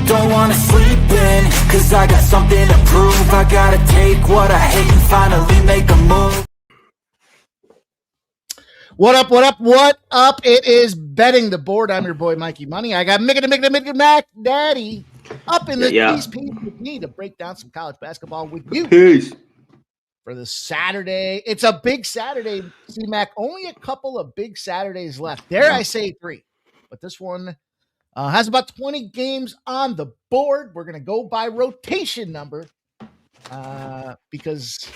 don't wanna sleep in, cause I got something to prove. I gotta take what I hate and finally make a move. What up, what up, what up? It is Betting the Board. I'm your boy, Mikey Money. I got Mac Daddy up in the East Piece with me to break down some college basketball with you. Peace. For the Saturday. It's a big Saturday, C-Mac. Only a couple of big Saturdays left. Dare I say 3. But this one has about 20 games on the board. We're going to go by rotation number because,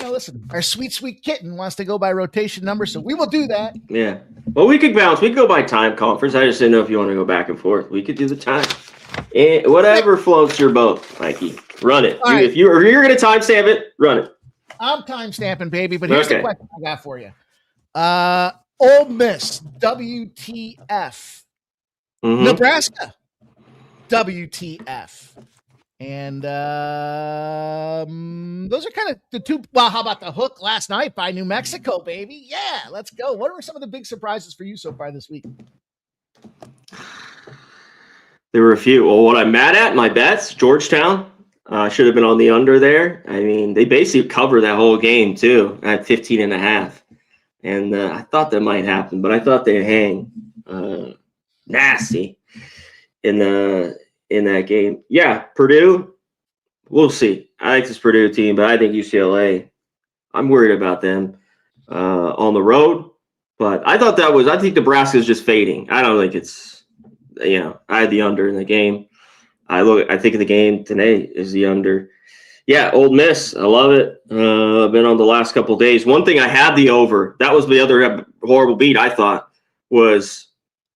listen, our sweet, sweet kitten wants to go by rotation number, so we will do that. Yeah. Well, we could bounce. We could go by time conference. I just didn't know if you want to go back and forth. We could do the time. Whatever floats your boat, Mikey. Run it. Right. If you're going to timestamp it, run it. I'm time stamping, baby, but here's the question I got for you. Ole Miss, WTF. Mm-hmm. Nebraska, WTF. And those are kind of the two. Well, how about the hook last night by New Mexico, baby? Yeah, let's go. What were some of the big surprises for you so far this week? There were a few. Well, what I'm mad at, my bets, Georgetown. Should have been on the under there. I mean, they basically cover that whole game, too, at 15.5. And I thought that might happen, but I thought they'd hang nasty in that game. Yeah, Purdue, we'll see. I like this Purdue team, but I think UCLA, I'm worried about them on the road. But I think Nebraska's just fading. I don't think it's, I had the under in the game. I think of the game today is the under. Yeah, Ole Miss, I love it. I've been on the last couple of days. One thing I had the over, that was the other horrible beat I thought, was,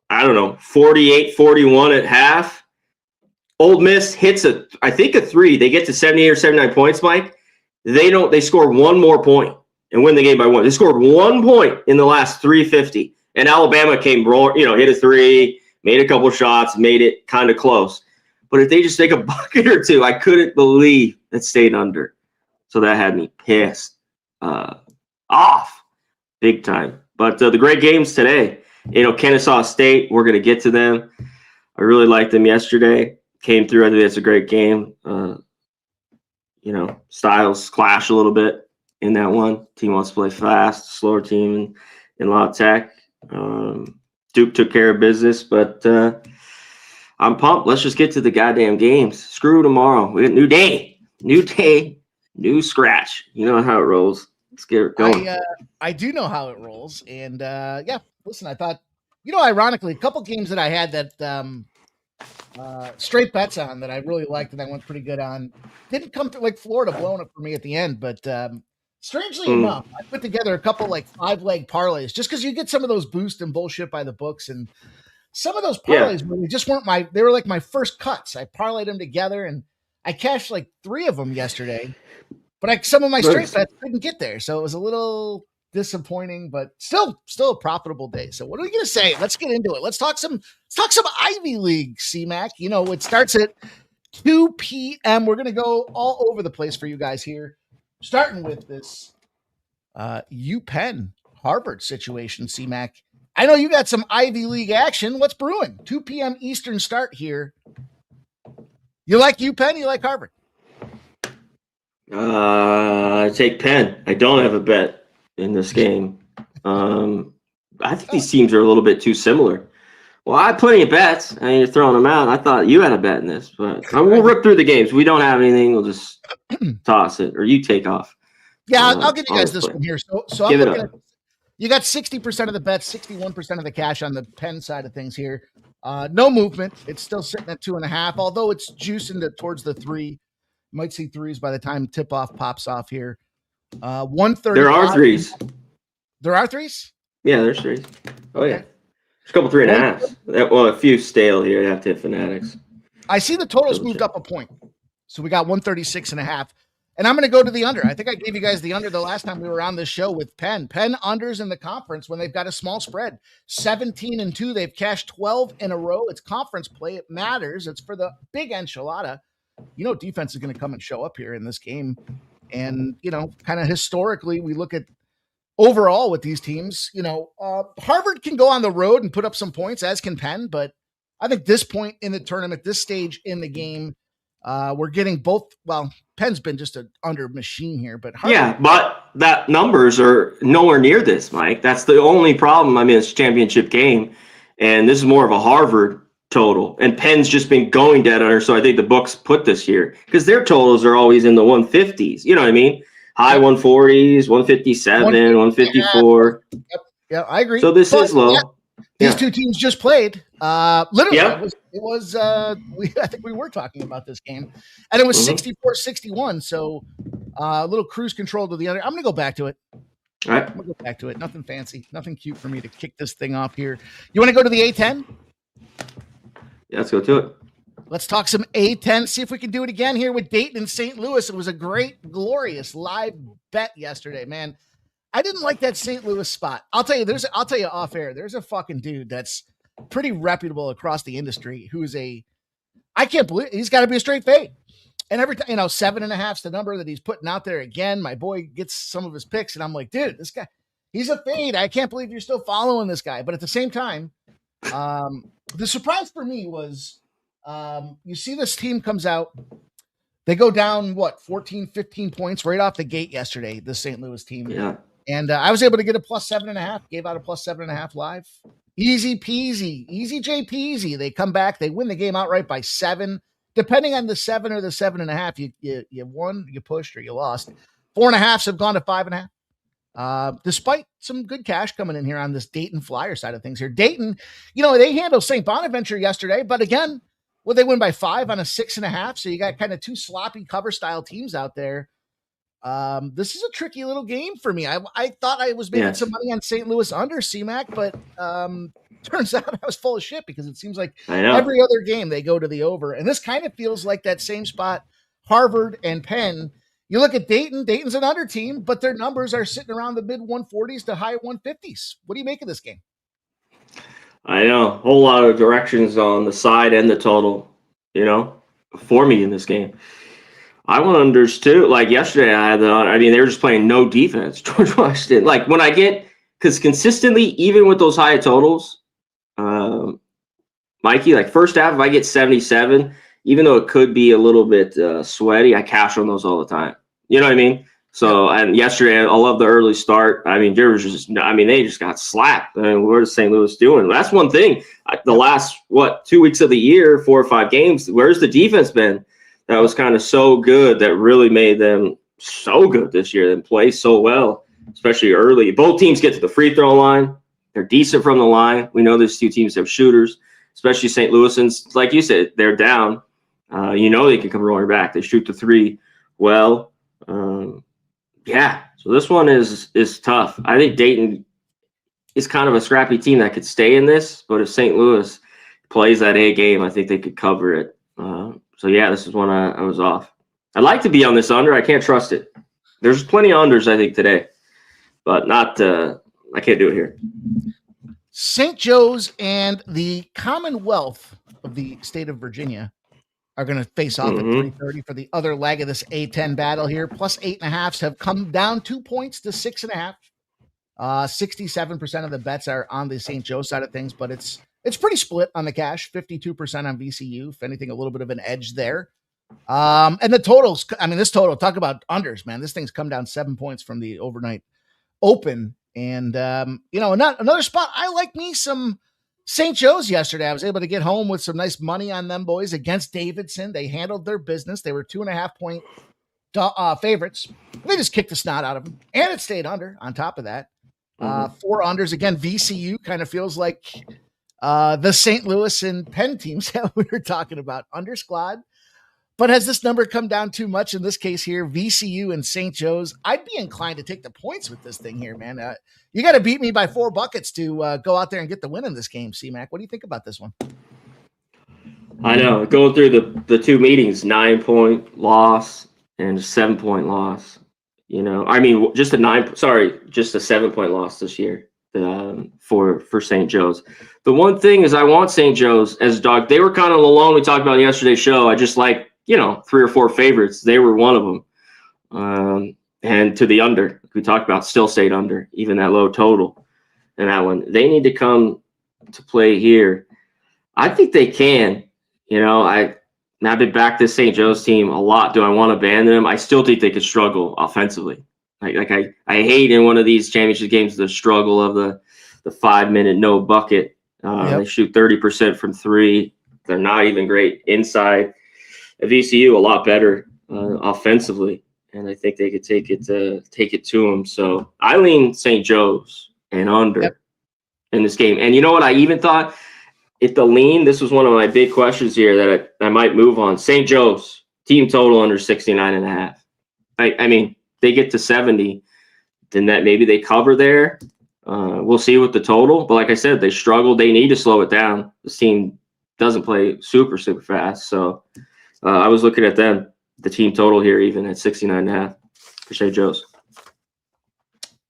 48-41 at half. Ole Miss hits a 3. They get to 78 or 79 points, Mike. They score one more point and win the game by 1. They scored 1 point in the last 350. And Alabama came, hit a 3, made a couple shots, made it kind of close. But if they just take a bucket or two, I couldn't believe it stayed under. So that had me pissed off big time. But the great games today, Kennesaw State, we're going to get to them. I really liked them yesterday. Came through. I think it's a great game. Styles clash a little bit in that one. Team wants to play fast, slower team in La Tech. Duke took care of business, but I'm pumped. Let's just get to the goddamn games. Screw tomorrow. We got new day, new scratch. You know how it rolls. Let's get it going. I do know how it rolls. And listen, I thought, ironically, a couple games that I had that straight bets on that I really liked and I went pretty good on didn't come through, like Florida blowing up for me at the end. But strangely enough, I put together a couple 5-leg parlays just because you get some of those boost and bullshit by the books, and some of those parlays really just weren't they were like my first cuts. I parlayed them together and I cashed 3 of them yesterday, but some of my straight bets didn't get there. So it was a little disappointing, but still a profitable day. So what are we going to say? Let's get into it. Let's talk some Ivy League, C-Mac. It starts at 2 p.m. We're going to go all over the place for you guys here, starting with this Upenn Harvard situation, C-Mac. I know you got some Ivy League action. What's brewing? 2 p.m. Eastern start here. You like Upenn? You like Harvard? I take Penn. I don't have a bet in this game. I think these teams are a little bit too similar. Well, I have plenty of bets. I mean, you're throwing them out. I thought you had a bet in this, but we'll rip through the games. We don't have anything. We'll just toss it, or you take off. Yeah, I'll give you guys this one here. So give I'm it looking up. at. You got 60% of the bets, 61% of the cash on the Penn side of things here. No movement. It's still sitting at 2.5, although it's juicing towards the 3. Might see 3s by the time tip-off pops off here. 130. There are 3s. There are 3s? Yeah, there's 3s. Oh, yeah. There's a couple 3.5s. Well, a few stale here. You have to hit Fanatics. I see the totals moved up a point. So we got 136.5. And I'm going to go to the under. I think I gave you guys the under the last time we were on this show with Penn. Penn unders in the conference when they've got a small spread. 17-2. They've cashed 12 in a row. It's conference play. It matters. It's for the big enchilada. Defense is going to come and show up here in this game. And, kind of historically, we look at overall with these teams, Harvard can go on the road and put up some points, as can Penn, but I think this point in the tournament, this stage in the game, we're getting both. Well, Penn's been just an under machine here, but Harvard, yeah, but that numbers are nowhere near this, Mike. That's the only problem. I mean, it's a championship game, and this is more of a Harvard total, and Penn's just been going dead under. So I think the books put this here because their totals are always in the 150s. You know what I mean? High 140s, 157, 154. Yeah, I agree. So this is low. Yeah, these two teams just played. Literally, Yeah. it was I think we were talking about this game, and it was 64-61. So a little cruise control to the other. I'm going to go back to it. All right. I'm going to go back to it. Nothing fancy, nothing cute for me to kick this thing off here. You want to go to the A10? Yeah, let's go to it. Let's talk some A10. See if we can do it again here with Dayton and St. Louis. It was a great, glorious live bet yesterday, man. I didn't like that St. Louis spot. I'll tell you off air. There's a fucking dude that's pretty reputable across the industry who's I can't believe he's got to be a straight fade. And every time, 7.5's the number that he's putting out there again. My boy gets some of his picks, and I'm like, dude, this guy, he's a fade. I can't believe you're still following this guy. But at the same time, the surprise for me was, you see this team comes out, they go down 14, 15 points right off the gate yesterday, the St. Louis team. Yeah. And I was able to get a plus 7.5, gave out a plus 7.5 live. Easy peasy, easy J peasy. They come back, they win the game outright by 7. Depending on the 7 or the 7.5, you won, you pushed, or you lost. 4.5s have gone to 5.5. Despite some good cash coming in here on this Dayton Flyer side of things here. Dayton, they handled St. Bonaventure yesterday, but again, they win by 5 on a 6.5. So you got kind of two sloppy cover style teams out there. This is a tricky little game for me. I thought I was making some money on St. Louis under CMAC, but turns out I was full of shit because it seems like every other game they go to the over. And this kind of feels like that same spot, Harvard and Penn. You look at Dayton's an under team, but their numbers are sitting around the mid 140s to high 150s. What do you make of this game? I know a whole lot of directions on the side and the total, for me in this game. I want unders too. Like yesterday, they were just playing no defense. George Washington, because consistently, even with those high totals, Mikey, like first half, if I get 77, even though it could be a little bit sweaty, I cash on those all the time. You know what I mean? So, and yesterday, I love the early start. I mean, they just got slapped. I mean, what is St. Louis doing? That's one thing. The last, 2 weeks of the year, 4 or 5 games, where's the defense been? That was kind of so good that really made them so good this year and play so well, especially early. Both teams get to the free throw line. They're decent from the line. We know these two teams have shooters, especially St. Louis. And like you said, they're down. They can come rolling back. They shoot the 3 well. So this one is tough. I think Dayton is kind of a scrappy team that could stay in this, but if St. Louis plays that A game, I think they could cover it. This is one I was off. I'd like to be on this under. I can't trust it. There's plenty of unders, I think, today, but not. I can't do it here. St. Joe's and the Commonwealth of the state of Virginia are going to face off at 3:30 for the other leg of this A10 battle here. Plus 8.5s have come down 2 points to 6.5. 67% of the bets are on the St. Joe side of things, but it's pretty split on the cash. 52% on VCU. If anything, a little bit of an edge there. And the totals. I mean, this total. Talk about unders, man. This thing's come down 7 points from the overnight open. And another spot. I like me some St. Joe's yesterday. I was able to get home with some nice money on them boys against Davidson. They handled their business. They were 2.5 point favorites. They just kicked the snot out of them, and it stayed under. On top of that, 4 unders again. VCU kind of feels like the St. Louis and Penn teams that we were talking about. Under squad. But has this number come down too much in this case here? VCU and St. Joe's. I'd be inclined to take the points with this thing here, man. You got to beat me by 4 buckets to go out there and get the win in this game, C-Mac. What do you think about this one? I know. Going through the 2 meetings, 9-point loss and a 7-point loss. Just a 7-point loss this year for St. Joe's. The one thing is I want St. Joe's as a dog. They were kind of alone. We talked about in yesterday's show. I just like, 3 or 4 favorites. They were one of them. And to the under, we talked about, still stayed under, even that low total. And that one, they need to come to play here. I think they can. I've been back this St. Joe's team a lot. Do I want to abandon them? I still think they could struggle offensively. I hate in one of these championship games the struggle of the 5-minute no bucket. They shoot 30% from three. They're not even great inside. At VCU, a lot better offensively, and I think they could take it to them. So I lean St. Joe's and under in this game. And you know what? I even thought if the lean, this was one of my big questions here that I might move on. St. Joe's team total under 69.5. I mean, they get to 70, then that maybe they cover there. We'll see with the total. But like I said, they struggled. They need to slow it down. This team doesn't play super, super fast. So I was looking at them, the team total here, even at 69.5 for St. Joe's.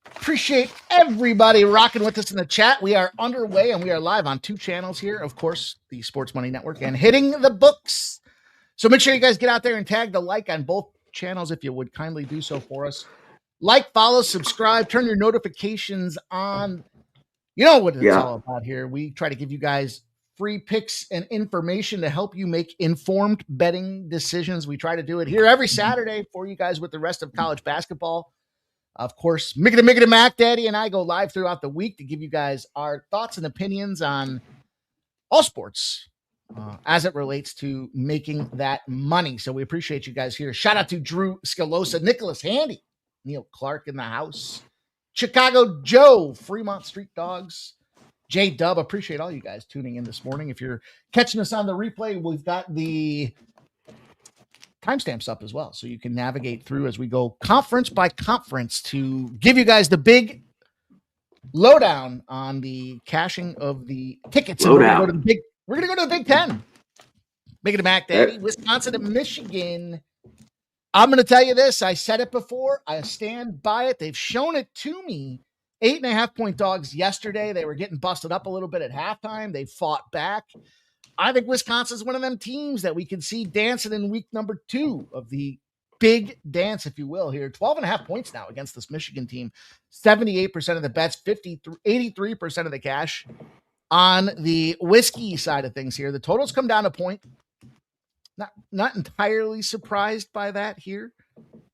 Appreciate everybody rocking with us in the chat. We are underway and we are live on 2 channels here. Of course, the Sports Money Network and Hitting the Books. So make sure you guys get out there and tag the like on both channels if you would kindly do so for us. Like, follow, subscribe, turn your notifications on. You know what it's all about here. We try to give you guys free picks and information to help you make informed betting decisions. We try to do it here every Saturday for you guys with the rest of college basketball. Of course, Mickey Mac Daddy and I go live throughout the week to give you guys our thoughts and opinions on all sports as it relates to making that money. So we appreciate you guys here. Shout out to Drew Scalosa, Nicholas Handy, Neil Clark in the house, Chicago Joe, Fremont Street Dogs, J Dub. Appreciate all you guys tuning in this morning. If you're catching us on the replay, we've got the timestamps up as well, so you can navigate through as we go conference by conference to give you guys the big lowdown on the cashing of the tickets. We're going to go to the Big Ten. Making it Mac Daddy, Wisconsin and Michigan. I'm going to tell you this. I said it before. I stand by it. They've shown it to me. 8.5-point dogs yesterday. They were getting busted up a little bit at halftime. They fought back. I think Wisconsin's one of them teams that we can see dancing in week number 2 of the big dance, if you will, here. 12.5 points now against this Michigan team. 78% of the bets, 83% of the cash on the whiskey side of things here. The totals come down a point. Not entirely surprised by that here.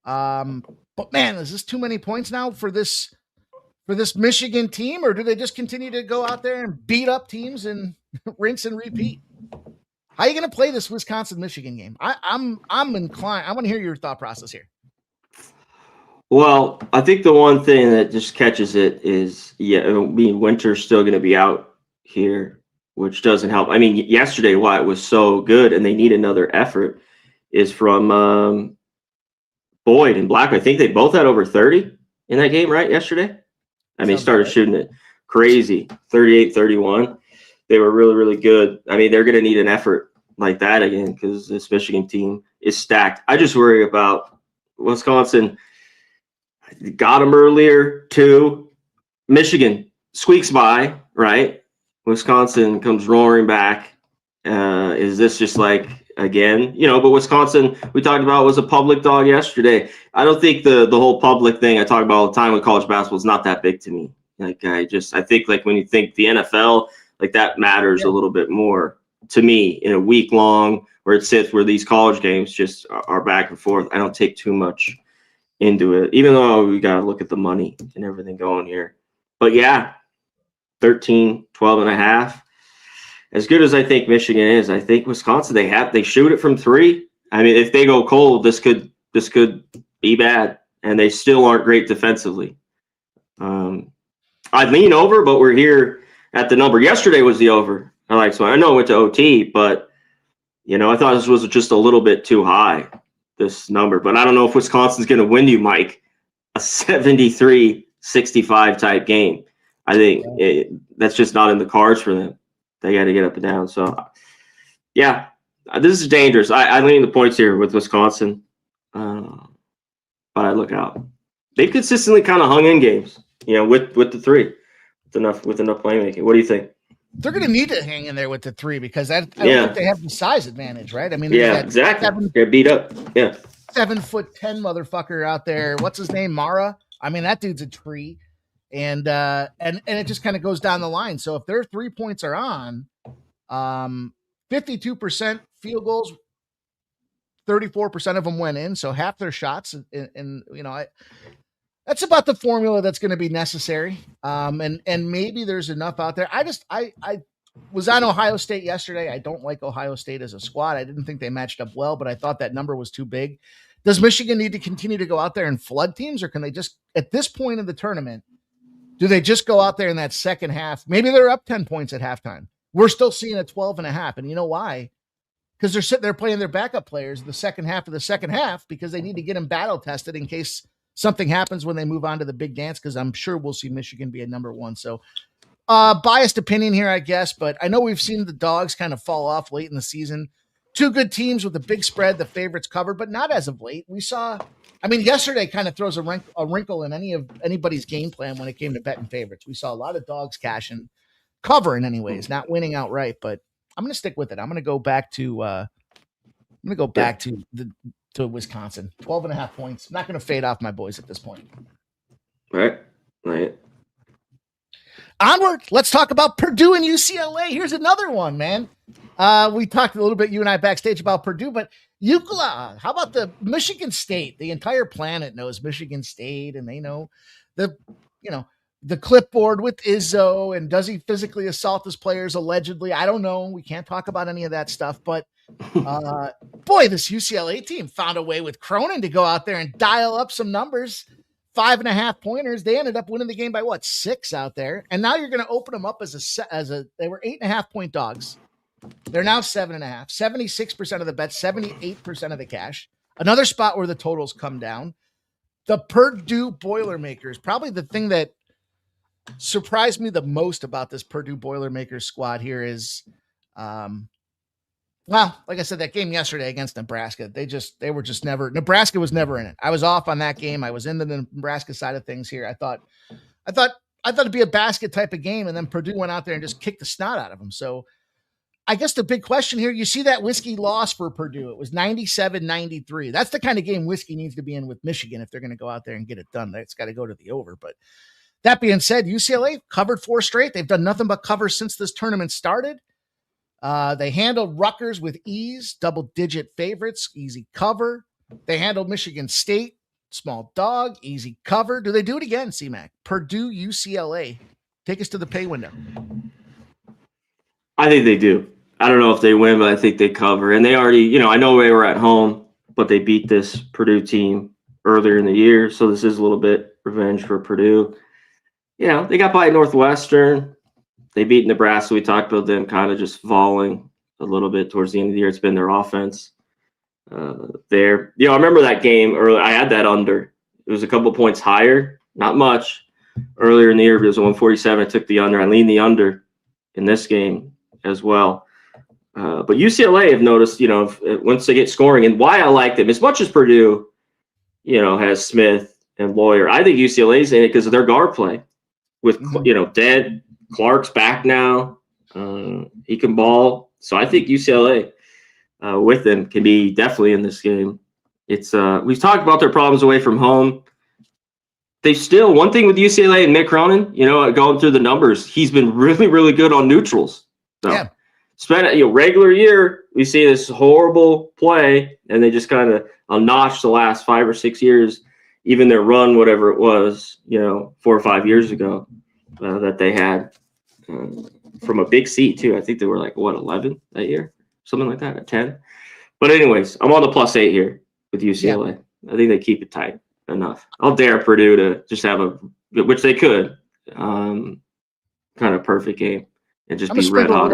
But man, is this too many points now for this Michigan team, or do they just continue to go out there and beat up teams and rinse and repeat? How are you going to play this Wisconsin-Michigan game? I'm inclined. I want to hear your thought process here. Well, I think the one thing that just catches it is, Winter's still going to be out here, which doesn't help. I mean, yesterday, why it was so good and they need another effort is from Boyd and Black. I think they both had over 30 in that game, right, yesterday? I mean, started shooting it crazy, 38-31. They were really, really good. I mean, they're going to need an effort like that again because this Michigan team is stacked. I just worry about Wisconsin. Got them earlier, too. Michigan squeaks by, right? Wisconsin comes roaring back. Is this just like, again? But Wisconsin, we talked about, was a public dog yesterday. I don't think the whole public thing I talk about all the time with college basketball is not that big to me. Like, I think like when you think the NFL, like that matters a little bit more to me in a week long where it sits where these college games just are back and forth. I don't take too much into it, even though we got to look at the money and everything going here. But yeah, 13, 12.5. As good as I think Michigan is, I think Wisconsin, they shoot it from 3. I mean, if they go cold, this could be bad, and they still aren't great defensively. I'd lean over, but we're here at the number. Yesterday was the over. I know it went to OT, but I thought this was just a little bit too high, this number. But I don't know if Wisconsin's going to win you, Mike, a 73-65 type game. I think that's just not in the cards for them. They got to get up and down. So, yeah, this is dangerous. I lean the points here with Wisconsin, but I look out. They've consistently kind of hung in games, with the 3, with enough playmaking. What do you think? They're going to need to hang in there with the 3 because I don't think they have the size advantage, right? I mean, exactly. They're beat up. Yeah, 7'10" motherfucker out there. What's his name? Mara. I mean, that dude's a tree. And it just kind of goes down the line. So if their 3 points are on, 52% field goals, 34% of them went in, so half their shots. And that's about the formula that's going to be necessary. And maybe there's enough out there. I was on Ohio State yesterday. I don't like Ohio State as a squad. I didn't think they matched up well, but I thought that number was too big. Does Michigan need to continue to go out there and flood teams, or can they just, at this point in the tournament, do they just go out there in that second half? Maybe they're up 10 points at halftime. We're still seeing a 12.5. And you know why? Because they're sitting there playing their backup players the second half of the second half because they need to get them battle tested in case something happens when they move on to the big dance, because I'm sure we'll see Michigan be a number one. So biased opinion here, I guess, but I know we've seen the dogs kind of fall off late in the season. Two good teams with a big spread, the favorites covered, but not as of late. We saw, yesterday kind of throws a wrinkle in anybody's game plan when it came to betting favorites. We saw a lot of dogs cashing, covering anyways, not winning outright, but I'm going to stick with it. I'm going to go back to to Wisconsin. 12.5 points. I'm not going to fade off my boys at this point. Right. Onward. Let's talk about Purdue and UCLA. Here's another one, man. We talked a little bit, you and I, backstage about Purdue, but UCLA, how about the Michigan State? The entire planet knows Michigan State, and they know the clipboard with Izzo, and does he physically assault his players allegedly? I don't know. We can't talk about any of that stuff, but boy, this UCLA team found a way with Cronin to go out there and dial up some numbers. 5.5 pointers. They ended up winning the game by 6 out there. And now you're going to open them up as they were 8.5 point dogs. They're now 7.5, 76% of the bets, 78% of the cash. Another spot where the totals come down. The Purdue Boilermakers, probably the thing that surprised me the most about this Purdue Boilermakers squad here is, like I said, that game yesterday against Nebraska, Nebraska was never in it. I was off on that game. I was in the Nebraska side of things here. I thought it'd be a basket type of game, and then Purdue went out there and just kicked the snot out of them. So I guess the big question here, you see that Whiskey loss for Purdue. It was 97-93. That's the kind of game Whiskey needs to be in with Michigan if they're going to go out there and get it done. It's got to go to the over. But that being said, UCLA covered 4 straight. They've done nothing but cover since this tournament started. They handled Rutgers with ease, double-digit favorites, easy cover. They handled Michigan State, small dog, easy cover. Do they do it again, C-Mac? Purdue, UCLA. Take us to the pay window. I think they do. I don't know if they win, but I think they cover. And they already, I know they were at home, but they beat this Purdue team earlier in the year. So this is a little bit revenge for Purdue. They got by Northwestern. They beat Nebraska. We talked about them kind of just falling a little bit towards the end of the year. It's been their offense there. I remember that game early. I had that under. It was a couple points higher, not much. Earlier in the year, it was 147. I took the under. I leaned the under in this game as well. But UCLA have noticed, once they get scoring, and why I like them as much as Purdue, has Smith and Lawyer. I think UCLA's in it because of their guard play with, Dead. Clark's back now. He can ball. So I think UCLA with them can be definitely in this game. It's we've talked about their problems away from home. They still, one thing with UCLA and Mick Cronin, going through the numbers, he's been really, really good on neutrals. So yeah. Spent a regular year, we see this horrible play, and they just kind of notched the last 5 or 6 years, even their run, whatever it was, 4 or 5 years ago that they had from a big seat too. I think they were 11 that year, something like that, at 10. But anyways, I'm on the +8 here with UCLA. Yeah. I think they keep it tight enough. I'll dare Purdue to just have which they could, kind of perfect game and just be red hot.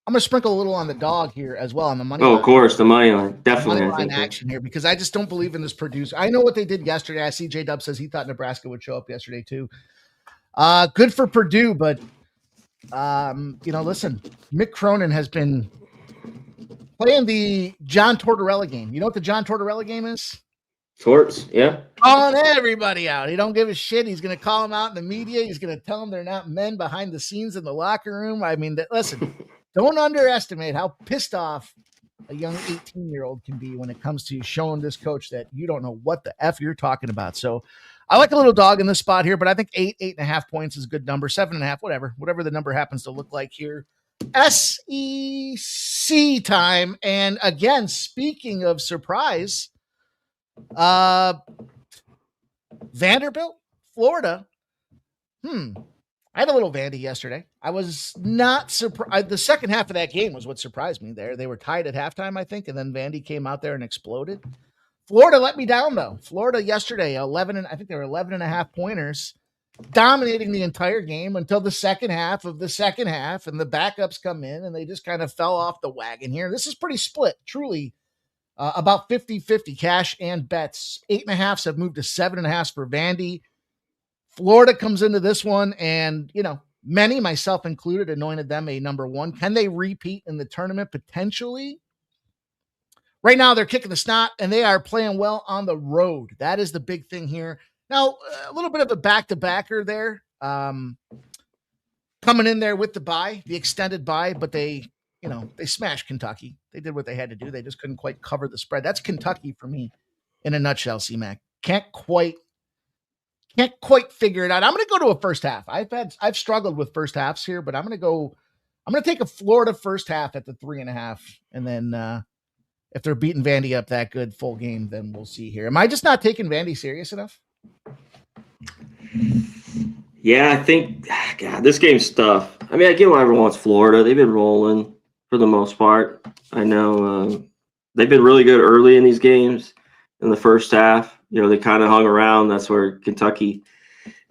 I'm going to sprinkle a little on the dog here as well on the money. Oh, of course, the money line. Definitely. Money line action here because I just don't believe in this Purdue. I know what they did yesterday. I see J-Dub says he thought Nebraska would show up yesterday too. Good for Purdue, but listen, Mick Cronin has been playing the John Tortorella game. You know what the John Tortorella game is? Torts, yeah. Calling everybody out. He don't give a shit. He's going to call them out in the media. He's going to tell them they're not men behind the scenes in the locker room. Listen, don't underestimate how pissed off a young 18-year-old can be when it comes to showing this coach that you don't know what the F you're talking about. So I like a little dog in this spot here, but I think 8.5 points is a good number. 7.5, whatever the number happens to look like here. SEC time. And again, speaking of surprise, Vanderbilt, Florida. I had a little Vandy yesterday. I was not surprised. The second half of that game was what surprised me there. They were tied at halftime, I think, and then Vandy came out there and exploded. Florida let me down, though. Florida yesterday, I think they were 11 and a half pointers, dominating the entire game until the second half of the second half, and the backups come in, and they just kind of fell off the wagon here. This is pretty split, truly. About 50-50 cash and bets. 8.5s have moved to 7.5s for Vandy. Florida comes into this one, and, many, myself included, anointed them a number one. Can they repeat in the tournament? Potentially. Right now, they're kicking the snot, and they are playing well on the road. That is the big thing here. Now, a little bit of a back-to-backer there. Coming in there with the bye, the extended bye, but they smashed Kentucky. They did what they had to do. They just couldn't quite cover the spread. That's Kentucky for me in a nutshell, C-Mac. Can't quite figure it out. I'm going to go to a first half. I've struggled with first halves here, but I'm going to take a Florida first half at the 3.5. And then if they're beating Vandy up that good full game, then we'll see here. Am I just not taking Vandy serious enough? Yeah, I think, God, this game's tough. I mean, I get why everyone wants Florida. They've been rolling for the most part. I know they've been really good early in these games in the first half. They kind of hung around. That's where Kentucky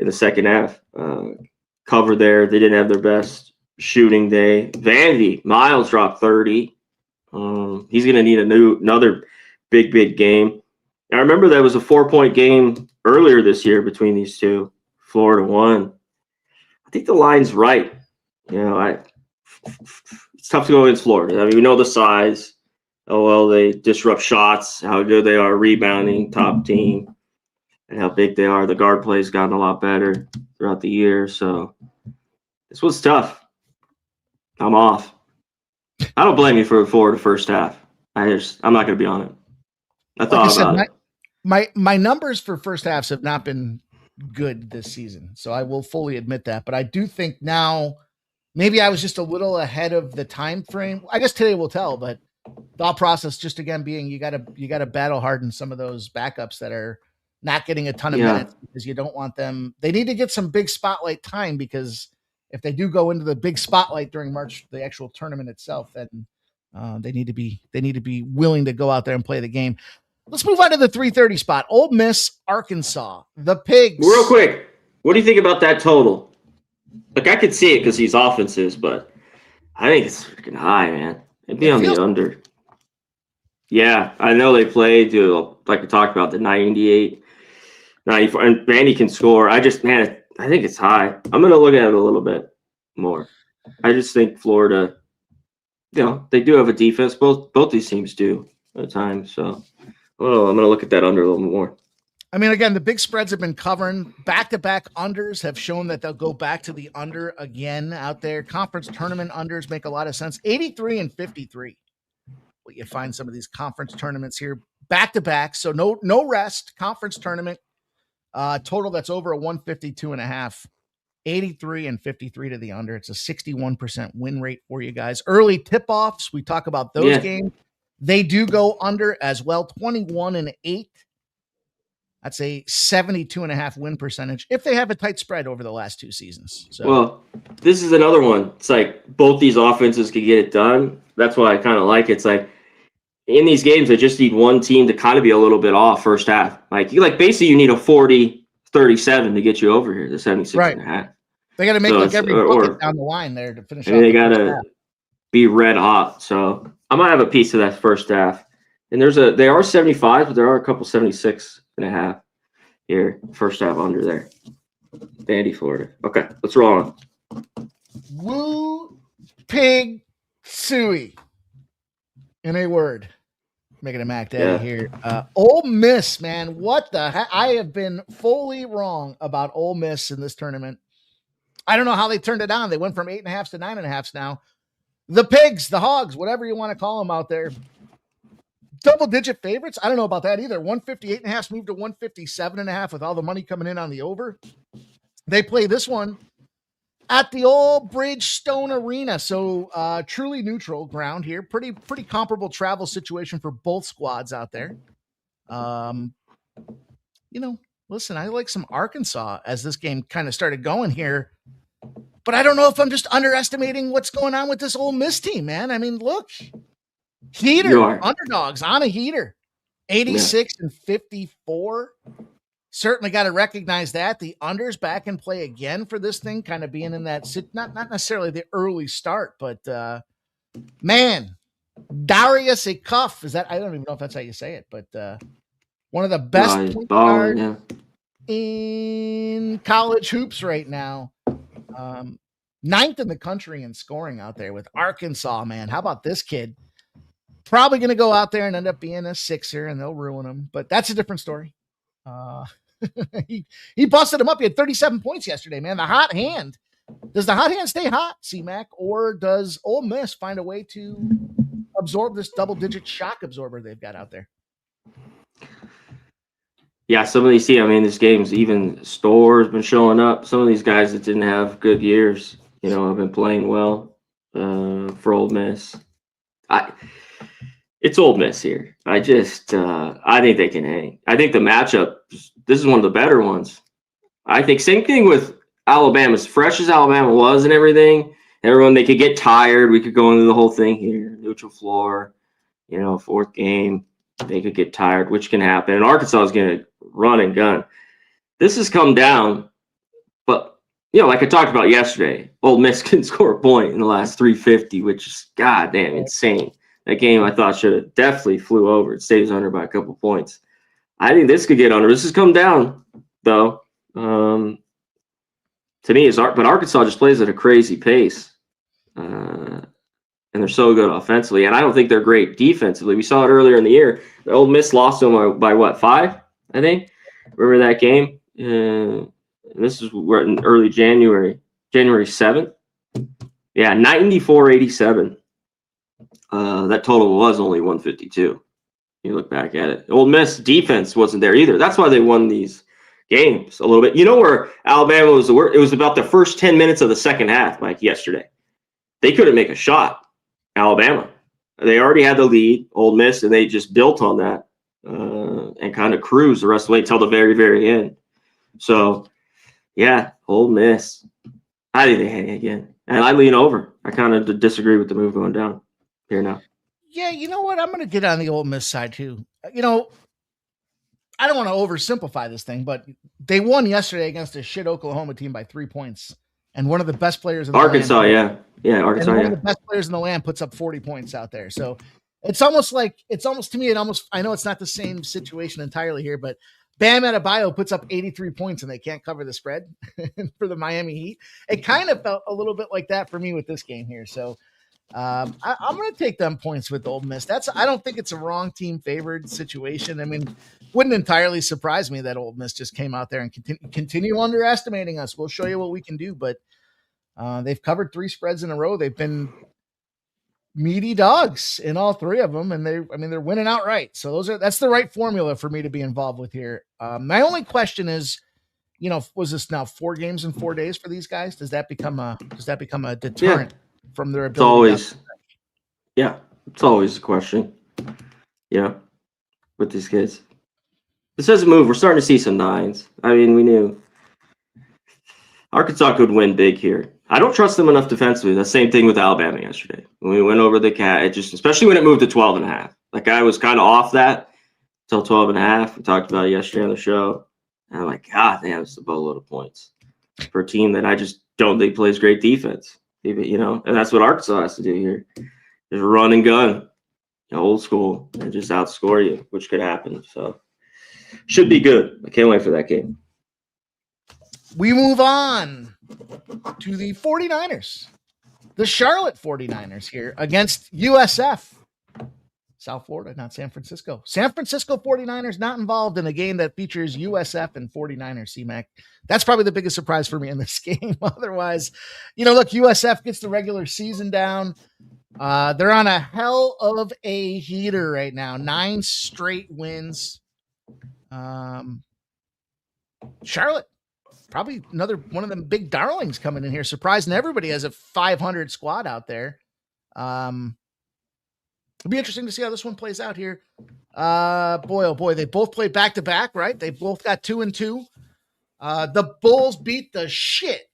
in the second half covered there. They didn't have their best shooting day. Vandy, Miles dropped 30. He's going to need another big game. I remember that was a 4-point game earlier this year between these two. Florida won. I think the line's right. It's tough to go against Florida. I mean, we know the size. Oh, well, they disrupt shots, how good they are rebounding, top team, and how big they are. The guard play's gotten a lot better throughout the year. So this was tough. I'm off. I don't blame you for Florida first half. I'm not going to be on it. I thought about it. My numbers for first halves have not been good this season, so I will fully admit that. But I do think now maybe I was just a little ahead of the time frame. I guess today will tell, but thought process just again being you gotta battle harden some of those backups that are not getting a ton of minutes because you don't want them. They need to get some big spotlight time because if they do go into the big spotlight during March, the actual tournament itself, then they need to be willing to go out there and play the game. Let's move on to the 3:30 spot. Ole Miss, Arkansas, the Pigs. Real quick, what do you think about that total? Like, I could see it because these offenses, but I think it's freaking high, man. It'd be on the under. Yeah, I know they played like we talked about, the 98, 94, and Vandy can score. I think it's high. I'm going to look at it a little bit more. I just think Florida, they do have a defense. Both these teams do at times. So, I'm going to look at that under a little more. I mean, again, the big spreads have been covering. Back-to-back unders have shown that they'll go back to the under again out there. Conference tournament unders make a lot of sense. 83 and 53. Well, you find some of these conference tournaments here back-to-back. So no rest. Conference tournament total that's over a 152.5. 83 and 53 to the under. It's a 61% win rate for you guys. Early tip-offs. We talk about those games. They do go under as well. 21 and 8. That's a 72.5 win percentage if they have a tight spread over the last two seasons. So, well, this is another one. It's like both these offenses could get it done. That's why I kind of like it. It's like in these games, they just need one team to kind of be a little bit off first half. Basically you need a 40-37 to get you over here, the 76.5. They got to make every bucket down the line there to finish. And they got to be red hot. So I might have a piece of that first half. And they are 75, but there are a couple 76.5 here. First half under there. Vandy, Florida. Okay, let's roll on. Woo pig suey. In a word. Making a Mac Daddy here. Ole Miss, man. What the heck? I have been fully wrong about Ole Miss in this tournament. I don't know how they turned it on. They went from 8.5s to 9.5s now. The Pigs, the Hogs, whatever you want to call them out there. Double-digit favorites? I don't know about that either. 158.5 moved to 157.5 with all the money coming in on the over. They play this one at the old Bridgestone Arena. So truly neutral ground here. Pretty comparable travel situation for both squads out there. Listen, I like some Arkansas as this game kind of started going here. But I don't know if I'm just underestimating what's going on with this Ole Miss team, man. I mean, look, heater, underdogs on a heater, 86 and 54. Certainly got to recognize that. The unders back in play again for this thing, kind of being in that, not necessarily the early start, but man, Darius Cuff, is that, I don't even know if that's how you say it, but one of the best point guards in college hoops right now. Ninth in the country in scoring out there with Arkansas, man. How about this kid? Probably going to go out there and end up being a Sixer, and they'll ruin him, but that's a different story. He busted him up. He had 37 points yesterday, man. The hot hand. Does the hot hand stay hot, C-Mac, or does Ole Miss find a way to absorb this double-digit shock absorber they've got out there? Yeah, some of these this game's even Store's been showing up. Some of these guys that didn't have good years, have been playing well for Ole Miss. It's Ole Miss here. I think they can hang. I think the matchup, this is one of the better ones. I think same thing with Alabama. As fresh as Alabama was and everything, they could get tired. We could go into the whole thing here. Neutral floor, fourth game. They could get tired, which can happen. And Arkansas is going to run and gun. This has come down, but, like I talked about yesterday, Ole Miss can score a point in the last 350, which is goddamn insane. That game I thought should have definitely flew over. It stays under by a couple points. I think this could get under. This has come down, though. To me, but Arkansas just plays at a crazy pace. And they're so good offensively. And I don't think they're great defensively. We saw it earlier in the year. The Ole Miss lost to them by what, 5, I think? Remember that game? This is in early January 7th. Yeah, 94-87. That total was only 152. You look back at it. Ole Miss defense wasn't there either. That's why they won these games a little bit. Where Alabama was the worst? It was about the first 10 minutes of the second half, Mike, yesterday. They couldn't make a shot. Alabama. They already had the lead, Ole Miss, and they just built on that and kind of cruised the rest of the way until the very, very end. So, yeah, Ole Miss. I think they hang again. And I lean over. I kind of disagree with the move going down here now. Yeah, you know what? I'm going to get on the Ole Miss side, too. I don't want to oversimplify this thing, but they won yesterday against a shit Oklahoma team by 3 points. And one of the best players in the Arkansas, land, Arkansas, one of the best players in the land puts up 40 points out there. So it's almost to me, I know it's not the same situation entirely here, but Bam Adebayo puts up 83 points and they can't cover the spread for the Miami Heat. It kind of felt a little bit like that for me with this game here. So I'm going to take them points with Ole Miss. I don't think it's a wrong team favored situation. I mean, wouldn't entirely surprise me that Ole Miss just came out there and continue underestimating us. We'll show you what we can do, but they've covered 3 spreads in a row. They've been meaty dogs in all 3 of them, and they're winning outright. So that's the right formula for me to be involved with here. My only question is, was this now 4 games in 4 days for these guys? Does that become a deterrent from their ability? It's always a question. Yeah, with these kids. This doesn't move. We're starting to see some 9s. I mean, we knew Arkansas could win big here. I don't trust them enough defensively. The same thing with Alabama yesterday. When we went over the cat, especially when it moved to 12.5. Like, I was kind of off that until 12.5. We talked about it yesterday on the show. And I'm like, God damn, it's a boatload of points for a team that I just don't think plays great defense. And that's what Arkansas has to do here. Just run and gun, old school, and just outscore you, which could happen. So, should be good. I can't wait for that game. We move on to the 49ers. The Charlotte 49ers here against USF. South Florida, not San Francisco. San Francisco 49ers not involved in a game that features USF and 49ers, C-Mac. That's probably the biggest surprise for me in this game. Otherwise, look, USF gets the regular season down. They're on a hell of a heater right now. 9 straight wins. Charlotte, probably another one of them big darlings coming in here, surprising everybody as a 500 squad out there. It'll be interesting to see how this one plays out here. Boy, oh boy, they both played back to back, right? They both got 2-2. The Bulls beat the shit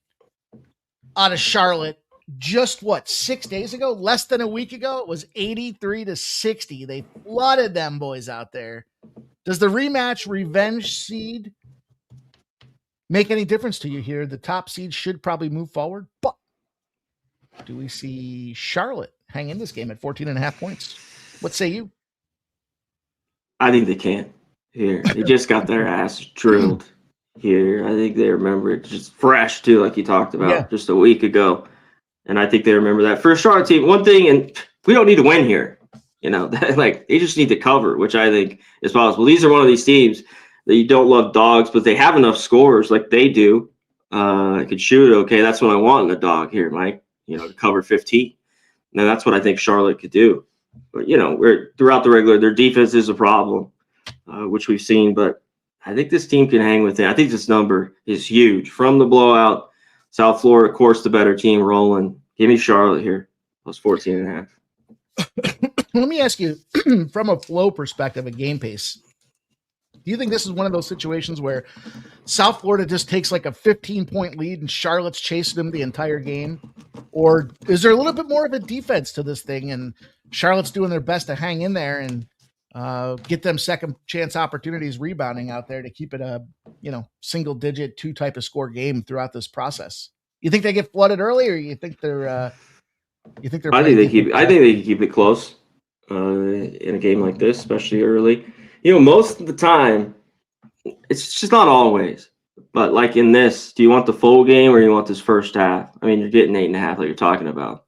out of Charlotte just 6 days ago, less than a week ago. It was 83-60. They flooded them boys out there. Does the rematch revenge seed make any difference to you here? The top seed should probably move forward, but do we see Charlotte hang in this game at 14.5 points? What say you? I think they can here. They just got their ass drilled here. I think they remember it just fresh too, like you talked about just a week ago. And I think they remember that. For a Charlotte team, one thing, and we don't need to win here. Like they just need to cover, which I think is possible. These are one of these teams that you don't love dogs, but they have enough scores like they do. I could shoot. Okay, that's what I want in a dog here, Mike. To cover 15. Now that's what I think Charlotte could do. But we're throughout the regular, their defense is a problem, which we've seen. But I think this team can hang with it. I think this number is huge from the blowout. South Florida, of course, the better team rolling. Give me Charlotte here, plus 14.5. Let me ask you, from a flow perspective, a game pace, do you think this is one of those situations where South Florida just takes like a 15-point lead and Charlotte's chasing them the entire game? Or is there a little bit more of a defense to this thing and Charlotte's doing their best to hang in there and get them second chance opportunities rebounding out there to keep it a, single digit 2 type of score game throughout this process? You think they get flooded early, or you think they're I think they can keep it close in a game like this, especially early. Most of the time, it's just not always. But like in this, do you want the full game or you want this first half? I mean, you're getting 8.5 like you're talking about.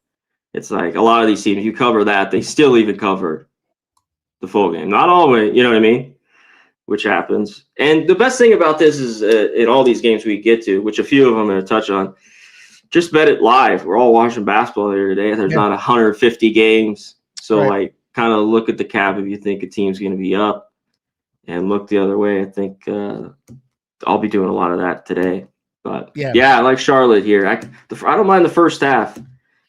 It's like a lot of these teams, you cover that, they still even cover the full game. Not always, you know what I mean? Which happens. And the best thing about this is in all these games we get to, which a few of them I'm going to touch on, just bet it live. We're all watching basketball here today. There's not 150 games. So, kind of look at the cap if you think a team's going to be up and look the other way. I think I'll be doing a lot of that today. But, I like Charlotte here. I don't mind the first half.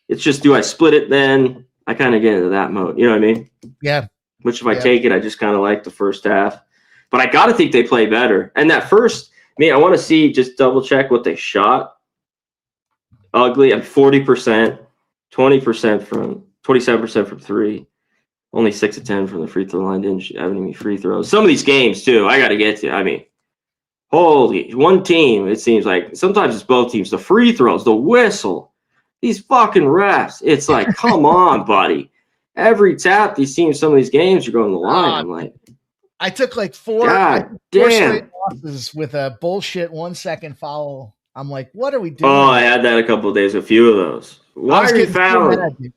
It's just, do I split it then? I kind of get into that mode. You know what I mean? Yeah. Which if I take it, I just kind of like the first half. But I got to think they play better. And that first, I want to see, just double check what they shot. Ugly at 40%, 20% from 27% from 3, only 6 of 10 from the free throw line. Didn't have any free throws. Some of these games too, I got to get to. Holy, one team. It seems like sometimes it's both teams. The free throws, the whistle, these fucking refs. It's like, come on, buddy. Every tap, these teams, some of these games, you're going to the line. I'm like, I took like four straight losses with a bullshit 1 second foul. I'm like, what are we doing? Oh, I had that a couple of days, a few of those. Why are you fouling?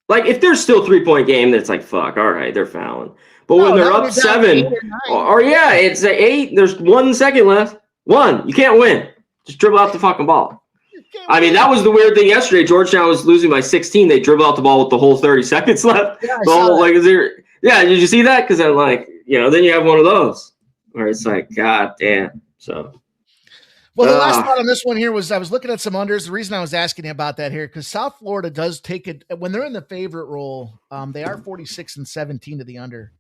Like, if there's still 3-point game, that's like, fuck, all right, they're fouling. But when they're up 7, or it's 8, there's 1 second left. 1, you can't win. Just dribble out the fucking ball. That was the weird thing yesterday. Georgetown was losing by 16. They dribbled out the ball with the whole 30 seconds left. Yeah, did you see that? Because I'm like, then you have one of those where it's like, God damn. So. Well, the last thought on this one here was I was looking at some unders. The reason I was asking you about that here, because South Florida does take it when they're in the favorite role. They are 46-17 to the under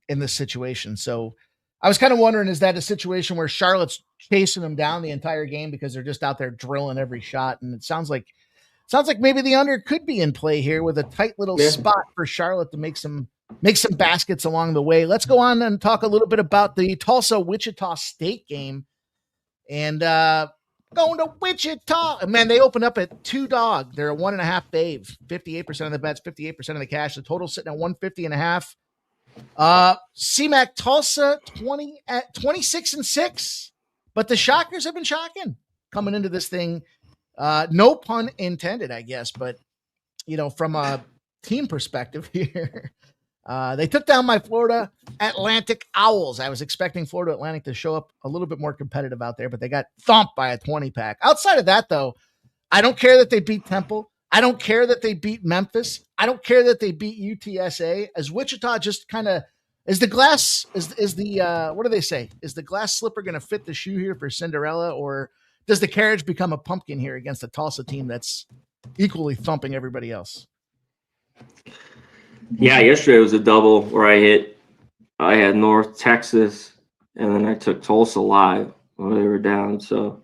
in this situation. So I was kind of wondering, is that a situation where Charlotte's chasing them down the entire game because they're just out there drilling every shot? And it sounds like maybe the under could be in play here with a tight little spot for Charlotte to make some baskets along the way. Let's go on and talk a little bit about the Tulsa Wichita State game. And going to Wichita. Man, they open up at 2-dog. They're a 1.5 fave. 58% of the bets, 58% of the cash. The total sitting at 150.5. CMAC Tulsa 26-6. But the Shockers have been shocking coming into this thing. No pun intended, I guess. But, from a team perspective here, they took down my Florida Atlantic Owls. I was expecting Florida Atlantic to show up a little bit more competitive out there, but they got thumped by a 20-pack. Outside of that, though, I don't care that they beat Temple. I don't care that they beat Memphis. I don't care that they beat UTSA, as Wichita just kind of Is the glass is the what do they say? Is the glass slipper going to fit the shoe here for Cinderella, or does the carriage become a pumpkin here against a Tulsa team that's equally thumping everybody else? Yeah, yesterday was a double where I had North Texas, and then I took Tulsa live when they were down. So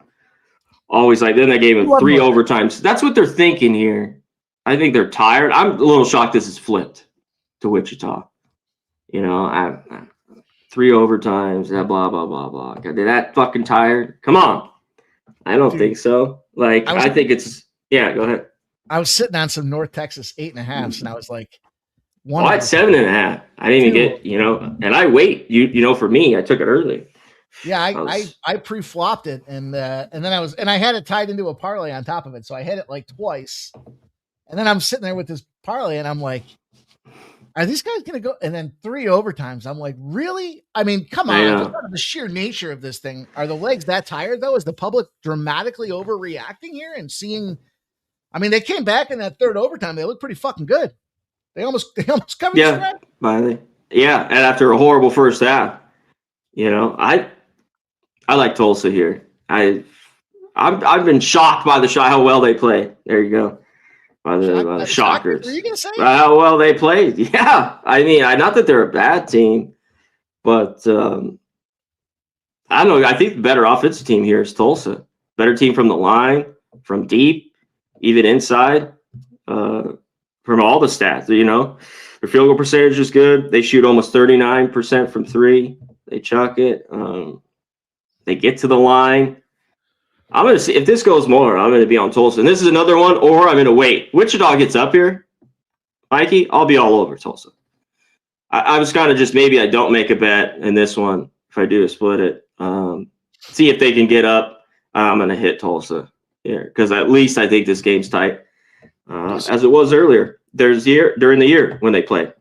always like, then they gave them 3 overtimes. That's what they're thinking here. I think they're tired. I'm a little shocked this is flipped to Wichita. You know, I 3 overtimes, blah, blah, blah, blah. They're that fucking tired? Come on. I don't think so. Like, I think it's, yeah, go ahead. I was sitting on some North Texas 8.5s, and I was like, I had 7.5. I didn't even get, you know, and I wait. You know, for me, I took it early. Yeah, I pre-flopped it, and then I had it tied into a parlay on top of it, so I hit it like twice, and then I'm sitting there with this parlay, and I'm like, are these guys going to go? And then 3 overtimes. I'm like, really? I mean, come on. The sheer nature of this thing. Are the legs that tired, though? Is the public dramatically overreacting here and seeing? I mean, they came back in that 3rd overtime. They looked pretty fucking good. They almost covered the spread. Finally. Yeah, and after a horrible first half. You know, I like Tulsa here. I've been shocked by how well they play. There you go. By the Shockers. What are you going to say? How well they played. Yeah. I mean, not that they're a bad team, but I don't know. I think the better offensive team here is Tulsa. Better team from the line, from deep, even inside, from all the stats. You know, their field goal percentage is good. They shoot almost 39% from 3. They chuck it. They get to the line. I'm going to see if this goes more. I'm going to be on Tulsa. And this is another one, or I'm going to wait. Wichita gets up here, Mikey, I'll be all over Tulsa. I was kind of just maybe I don't make a bet in this one if I do split it. See if they can get up. I'm going to hit Tulsa here because at least I think this game's tight, as it was earlier. During the year when they play.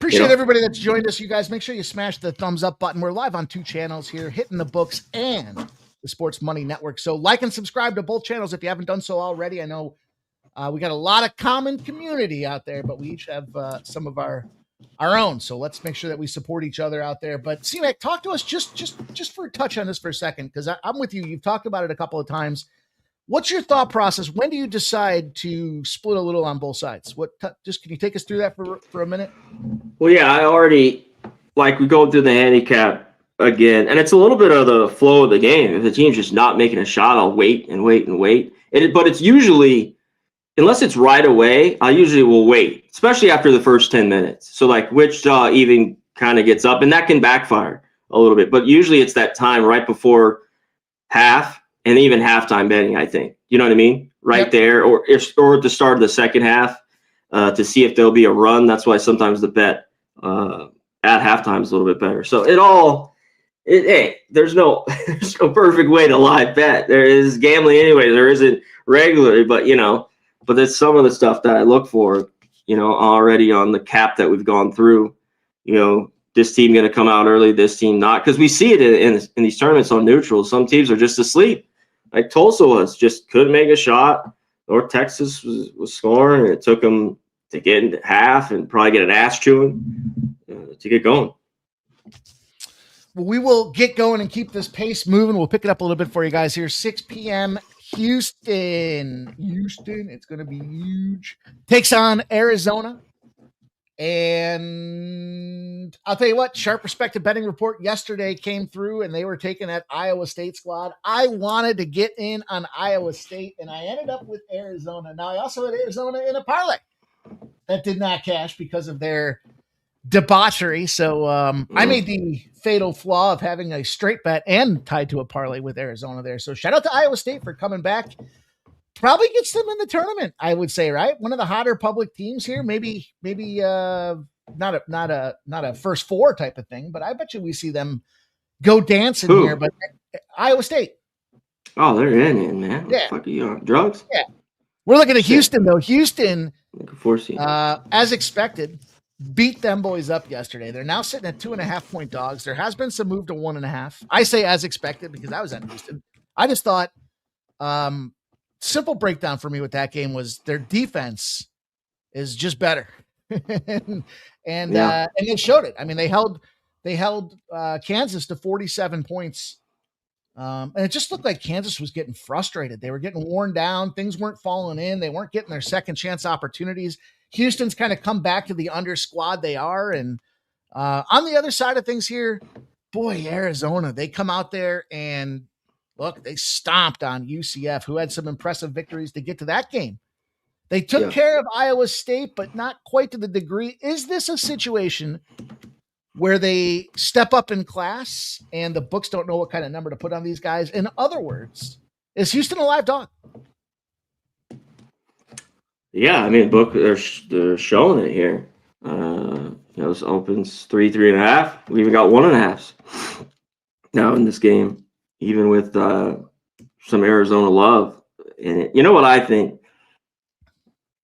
Appreciate everybody that's joined us. You guys, make sure you smash the thumbs up button. We're live on 2 channels here, Hitting the Books and the Sports Money Network. So like and subscribe to both channels if you haven't done so already. I know we got a lot of common community out there, but we each have some of our own. So let's make sure that we support each other out there. But C-Mac, talk to us just for a touch on this for a second, because I'm with you. You've talked about it a couple of times. What's your thought process? When do you decide to split a little on both sides? Can you take us through that for a minute? Well, yeah, I already we go through the handicap again, and it's a little bit of the flow of the game. If the team's just not making a shot, I'll wait and wait and wait. But it's usually, unless it's right away, I usually will wait, especially after the first 10 minutes. So Wichita even kind of gets up, and that can backfire a little bit. But usually it's that time right before half. And even halftime betting, I think. You know what I mean? Right there, or at the start of the second half to see if there'll be a run. That's why sometimes the bet at halftime is a little bit better. So there's no perfect way to live bet. There is gambling anyway. There isn't regularly, but that's some of the stuff that I look for. Already on the cap that we've gone through. This team going to come out early, this team not, because we see it in these tournaments on neutrals. Some teams are just asleep. Like Tulsa was, just couldn't make a shot. North Texas was scoring, and it took them to get into half and probably get an ass chewing to get going. Well, we will get going and keep this pace moving. We'll pick it up a little bit for you guys here. 6 p.m. Houston, it's going to be huge. Takes on Arizona. And I'll tell you what, Sharp Perspective Betting Report yesterday came through, and they were taking that Iowa State squad. I wanted to get in on Iowa State, and I ended up with Arizona. Now, I also had Arizona in a parlay that did not cash because of their debauchery. So I made the fatal flaw of having a straight bet and tied to a parlay with Arizona there. So shout out to Iowa State for coming back. Probably gets them in the tournament, I would say, right? One of the hotter public teams here. Maybe not a first 4 type of thing, but I bet you we see them go dancing here. But Iowa State. Oh, they're in, man. Yeah. Fuck, are you on drugs? Yeah. We're looking at Houston, though. Houston, as expected, beat them boys up yesterday. They're now sitting at 2.5-point dogs. There has been some move to 1.5. I say as expected because I was on Houston. I just thought simple breakdown for me with that game was their defense is just better and they showed it. I mean, they held Kansas to 47 points. And it just looked like Kansas was getting frustrated. They were getting worn down. Things weren't falling in. They weren't getting their second chance opportunities. Houston's kind of come back to the under squad they are. And on the other side of things here, boy, Arizona, they come out there and look, they stomped on UCF, who had some impressive victories to get to that game. They took care of Iowa State, but not quite to the degree. Is this a situation where they step up in class and the books don't know what kind of number to put on these guys? In other words, is Houston a live dog? Yeah, I mean, book they're showing it here. This opens 3.5. We even got 1.5 now in this game, even with some Arizona love. And you know what I think?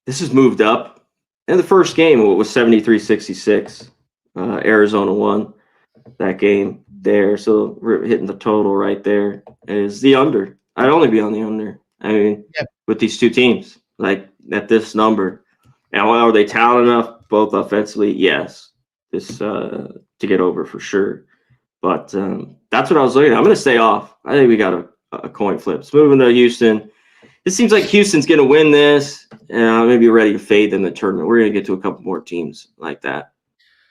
This has moved up. In the first game, it was 73-66. Arizona won that game there. So we're hitting the total right there. Is the under. I'd only be on the under. I mean, with these two teams, like at this number. Now, are they talented enough both offensively? Yes. This to get over for sure. But that's what I was looking at. I'm going to stay off. I think we got a coin flip. It's moving to Houston. It seems like Houston's going to win this. And maybe ready to fade in the tournament. We're going to get to a couple more teams like that.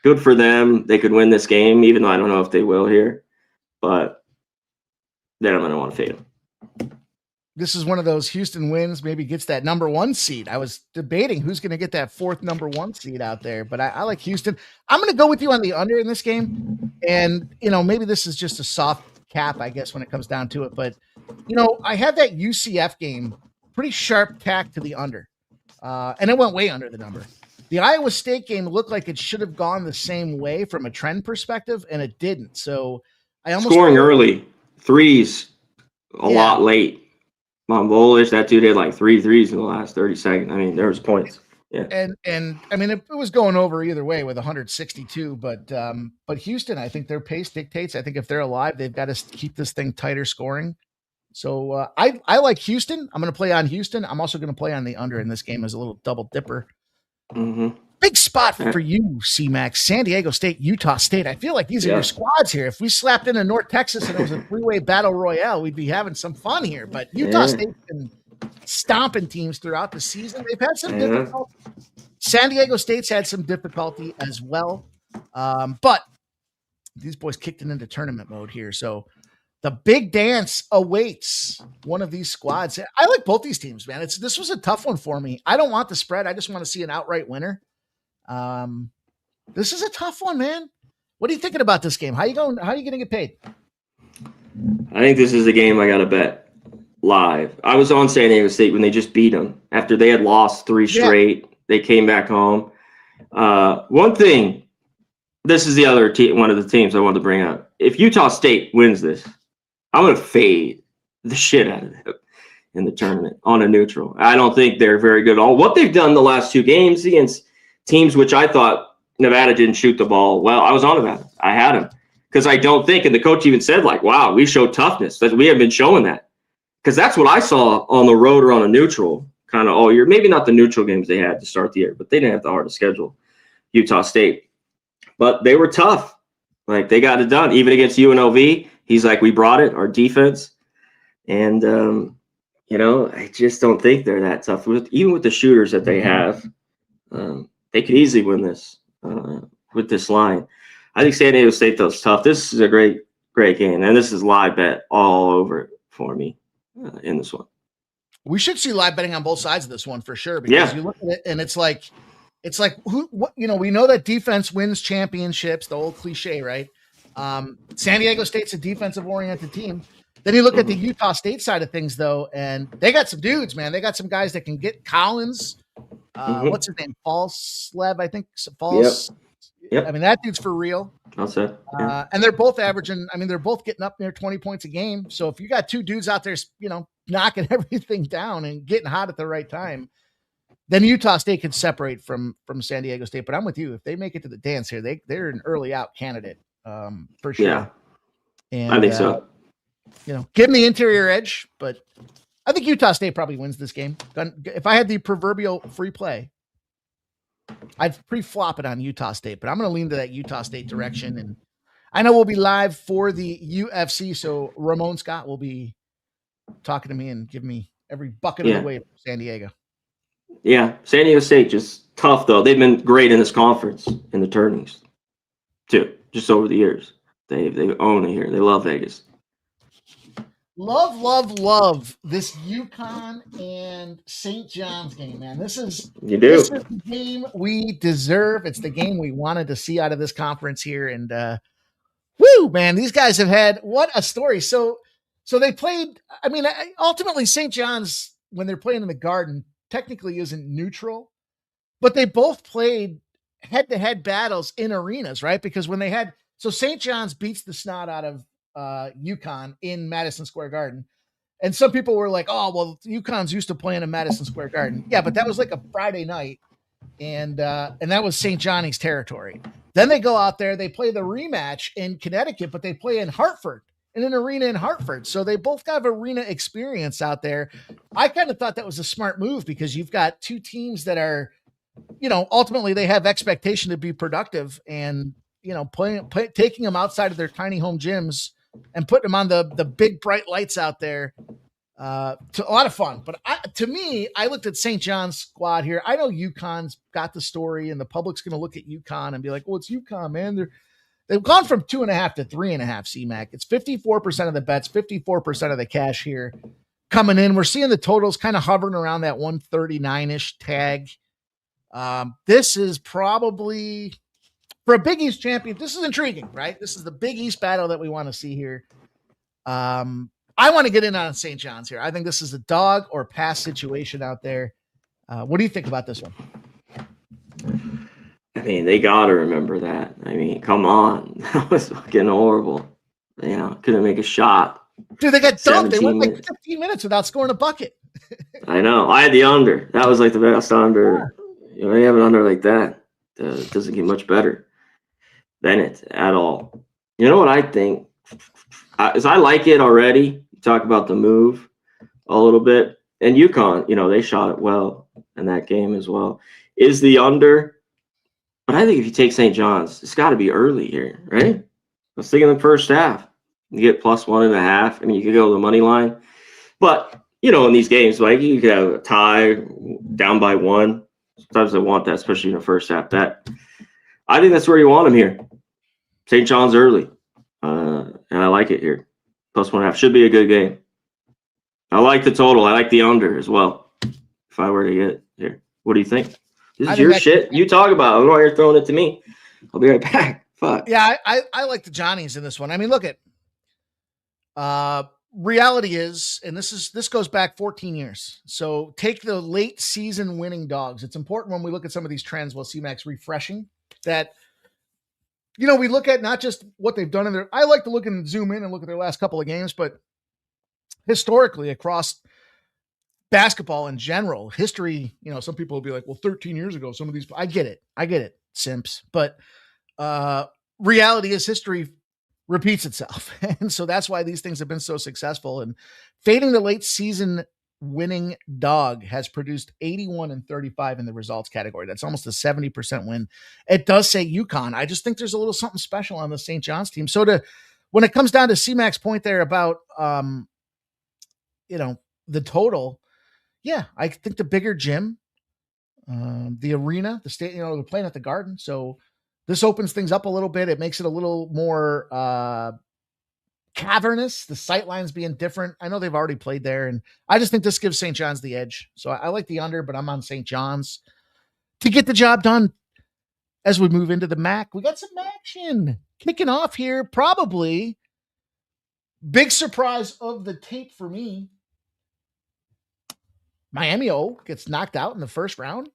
Good for them. They could win this game, even though I don't know if they will here. But then I'm going to want to fade them. This is one of those Houston wins, maybe gets that number 1 seed. I was debating who's going to get that 4th number 1 seed out there, but I like Houston. I'm going to go with you on the under in this game. And, maybe this is just a soft cap, I guess, when it comes down to it. But, I had that UCF game pretty sharp tack to the under. And it went way under the number. The Iowa State game looked like it should have gone the same way from a trend perspective, and it didn't. So I almost scoring early, threes a lot late. Monvolish, that dude had like 3 threes in the last 30 seconds. I mean, there was points. Yeah. And I mean, it was going over either way with 162, but Houston, I think their pace dictates. I think if they're alive, they've got to keep this thing tighter scoring. So I like Houston. I'm going to play on Houston. I'm also going to play on the under in this game as a little double dipper. Mm-hmm. Big spot for you, C-Max. San Diego State, Utah State. I feel like these are your squads here. If we slapped in North Texas and it was a 3-way battle royale, we'd be having some fun here. But Utah State's been stomping teams throughout the season. They've had some difficulty. San Diego State's had some difficulty as well. But these boys kicked it into tournament mode here. So the big dance awaits one of these squads. I like both these teams, man. This was a tough one for me. I don't want the spread. I just want to see an outright winner. This is a tough one, man. What are you thinking about this game? How are you going to get paid? I think this is a game I got to bet live. I was on San Diego State when they just beat them. After they had lost 3 straight, they came back home. One thing, this is the other one of the teams I wanted to bring up. If Utah State wins this, I'm going to fade the shit out of them in the tournament on a neutral. I don't think they're very good at all. What they've done the last 2 games against teams which I thought Nevada didn't shoot the ball well, I was on Nevada. I had them because I don't think, and the coach even said, like, wow, we showed toughness. That we have been showing that. Because that's what I saw on the road or on a neutral kind of all year. Maybe not the neutral games they had to start the year, but they didn't have the hardest schedule, Utah State. But they were tough. Like, they got it done. Even against UNLV, he's like, we brought it, our defense. And, I just don't think they're that tough. Even with the shooters that they have, they could easily win this with this line. I think San Diego State, though, is tough. This is a great game. And this is live bet all over it for me in this one. We should see live betting on both sides of this one for sure. Because you look at it and it's like we know that defense wins championships, the old cliche, right? San Diego State's a defensive oriented team. Then you look at the Utah State side of things, though, and they got some dudes, man. They got some guys that can get Collins. What's his name? Falslev, I think. False. Yep. I mean, that dude's for real. I'll say. Yeah. And they're both averaging. I mean, they're both getting up near 20 points a game. So if you got 2 dudes out there, knocking everything down and getting hot at the right time, then Utah State can separate from San Diego State. But I'm with you. If they make it to the dance here, they're an early out candidate for sure. Yeah, and, I think so. Give them the interior edge, but I think Utah State probably wins this game. If I had the proverbial free play, I'd pre-flop it on Utah State, but I'm going to lean to that Utah State direction. And I know we'll be live for the UFC, so Ramon Scott will be talking to me and giving me every bucket of the way for San Diego. Yeah, San Diego State just tough though. They've been great in this conference in the tourneys too. Just over the years, they own it here. They love Vegas. Love this UConn and St. John's game, man. This is the game we deserve. It's the game we wanted to see out of this conference here. And woo, man, these guys have had what a story. So they played. I mean, ultimately, St. John's, when they're playing in the Garden, technically isn't neutral, but they both played head-to-head battles in arenas, right? Because when they had, so St. John's beats the snot out of UConn in Madison Square Garden. And some people were like, oh, well, UConn's used to playing in Madison Square Garden. Yeah, but that was like a Friday night. And that was St. Johnny's territory. Then they go out there, they play the rematch in Connecticut, but they play in Hartford, in an arena in Hartford. So they both got arena experience out there. I kind of thought that was a smart move because you've got two teams that are, ultimately they have expectation to be productive and, taking them outside of their tiny home gyms and putting them on the big bright lights out there. To a lot of fun, but to me, I looked at St. John's squad here. I know UConn's got the story, and the public's going to look at UConn and be like, "Well, it's UConn, man. They've gone from 2.5 to 3.5 CMAC. It's 54% of the bets, 54% of the cash here coming in. We're seeing the totals kind of hovering around that 139-ish tag. This is probably for a Big East champion. This is intriguing, right? This is the Big East battle that we want to see here. I want to get in on St. John's here. I think this is a dog or pass situation out there. What do you think about this one? I mean, they got to remember that. I mean, come on. That was fucking horrible. Couldn't make a shot. Dude, they got dumped. They went like 15 minutes without scoring a bucket. I know. I had the under. That was like the best under. Yeah. You have an under like that. It doesn't get much better than it at all. You know what I think? Is I like it already. Talk about the move a little bit. And UConn, they shot it well in that game as well. Is the under. But I think if you take St. John's, it's got to be early here, right? Let's think in the first half. You get plus 1.5. I mean, you could go to the money line. But, in these games, like you could have a tie down by 1. Sometimes I want that, especially in the first half. I think that's where you want them here. St. John's early. And I like it here. Plus 1.5 should be a good game. I like the total. I like the under as well. If I were to get here, what do you think? This is your shit. You talk about it. I don't know why you're throwing it to me. I'll be right back. Fuck. Yeah, I like the Johnnies in this one. I mean, look at reality is, and this goes back 14 years. So take the late season winning dogs. It's important when we look at some of these trends. We'll see Max refreshing that. We look at not just what they've done in there. I like to look and zoom in and look at their last couple of games, but historically across basketball in general, history, some people will be like, well, 13 years ago, some of these, I get it, simps. But reality is history repeats itself. And so that's why these things have been so successful. And fading the late season winning dog has produced 81 and 35 in the results category. That's almost a 70% win. It does say UConn. I just think there's a little something special on the St. John's team. So when it comes down to C-Mac's point there about, the total, yeah, I think the bigger gym, the arena, the state, they're playing at the Garden. So this opens things up a little bit. It makes it a little more, cavernous, the sight lines being different. I know they've already played there, and I just think this gives St. John's the edge. So I like the under, but I'm on St. John's to get the job done as we move into the MAC. We got some action kicking off here. Probably big surprise of the tape for me. Miami O gets knocked out in the first round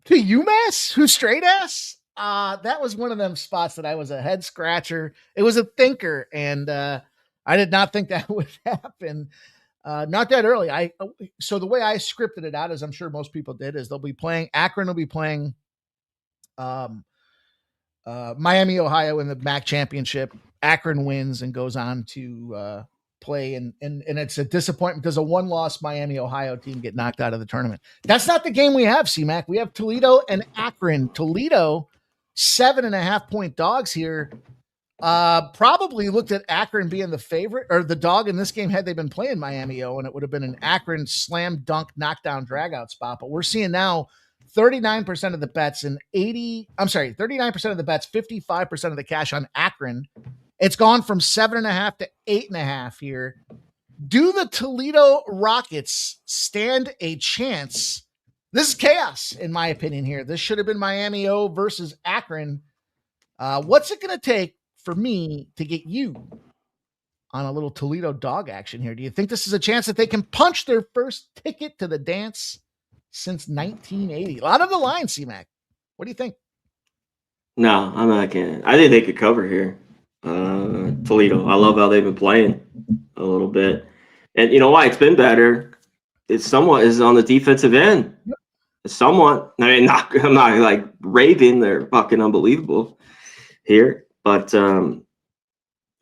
to UMass, who's straight ass. That was one of them spots that I was a head scratcher. It was a thinker, and I did not think that would happen. Not that early. So the way I scripted it out, as I'm sure most people did, is Akron will be playing Miami, Ohio in the MAC championship. Akron wins and goes on to play, and it's a disappointment because a one-loss Miami, Ohio team get knocked out of the tournament. That's not the game we have, C-Mac. We have Toledo and Akron. Toledo, 7.5-point dogs here. Probably looked at Akron being the favorite or the dog in this game had they been playing Miami, and it would have been an Akron slam dunk knockdown dragout spot. But we're seeing now 39% of the bets and 39% of the bets, 55% of the cash on Akron. It's gone from 7.5 to 8.5 here. Do the Toledo Rockets stand a chance? This is chaos, in my opinion here. This should have been Miami O versus Akron. What's it going to take for me to get you on a little Toledo dog action here? Do you think this is a chance that they can punch their first ticket to the dance since 1980? A lot of the line, C-Mac. What do you think? No, I'm not kidding. I think they could cover here. Toledo. I love how they've been playing a little bit. And you know why it's been better? It's somewhat is on the defensive end. Yep. Somewhat. I mean, I'm not like raving. They're fucking unbelievable here. But I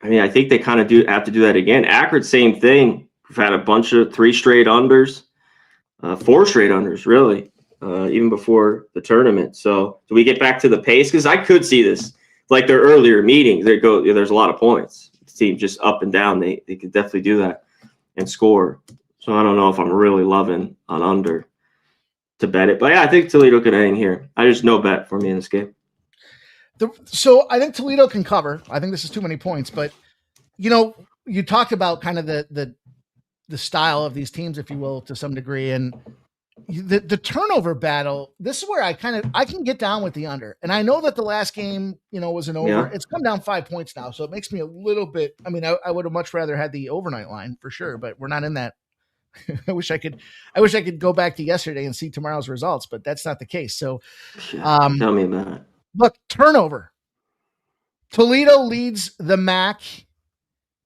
mean, I think they kind of have to do that again. Akron, same thing. We've had a bunch of 3 straight unders, 4 straight unders, really, even before the tournament. So do we get back to the pace? Because I could see this. Like their earlier meetings, there's a lot of points. The team just up and down. They could definitely do that and score. So I don't know if I'm really loving on under to bet it. But yeah, I think Toledo could hang here. I just no bet for me in this game. So I think Toledo can cover. I think this is too many points. But, you talked about kind of the style of these teams, if you will, to some degree. And the turnover battle, this is where I can get down with the under. And I know that the last game, was an over. Yeah. It's come down 5 points now. So it makes me a little bit, I mean, I would have much rather had the overnight line for sure, but we're not in that. I wish I could go back to yesterday and see tomorrow's results, but that's not the case. So tell me about it. Look, turnover. Toledo leads the MAC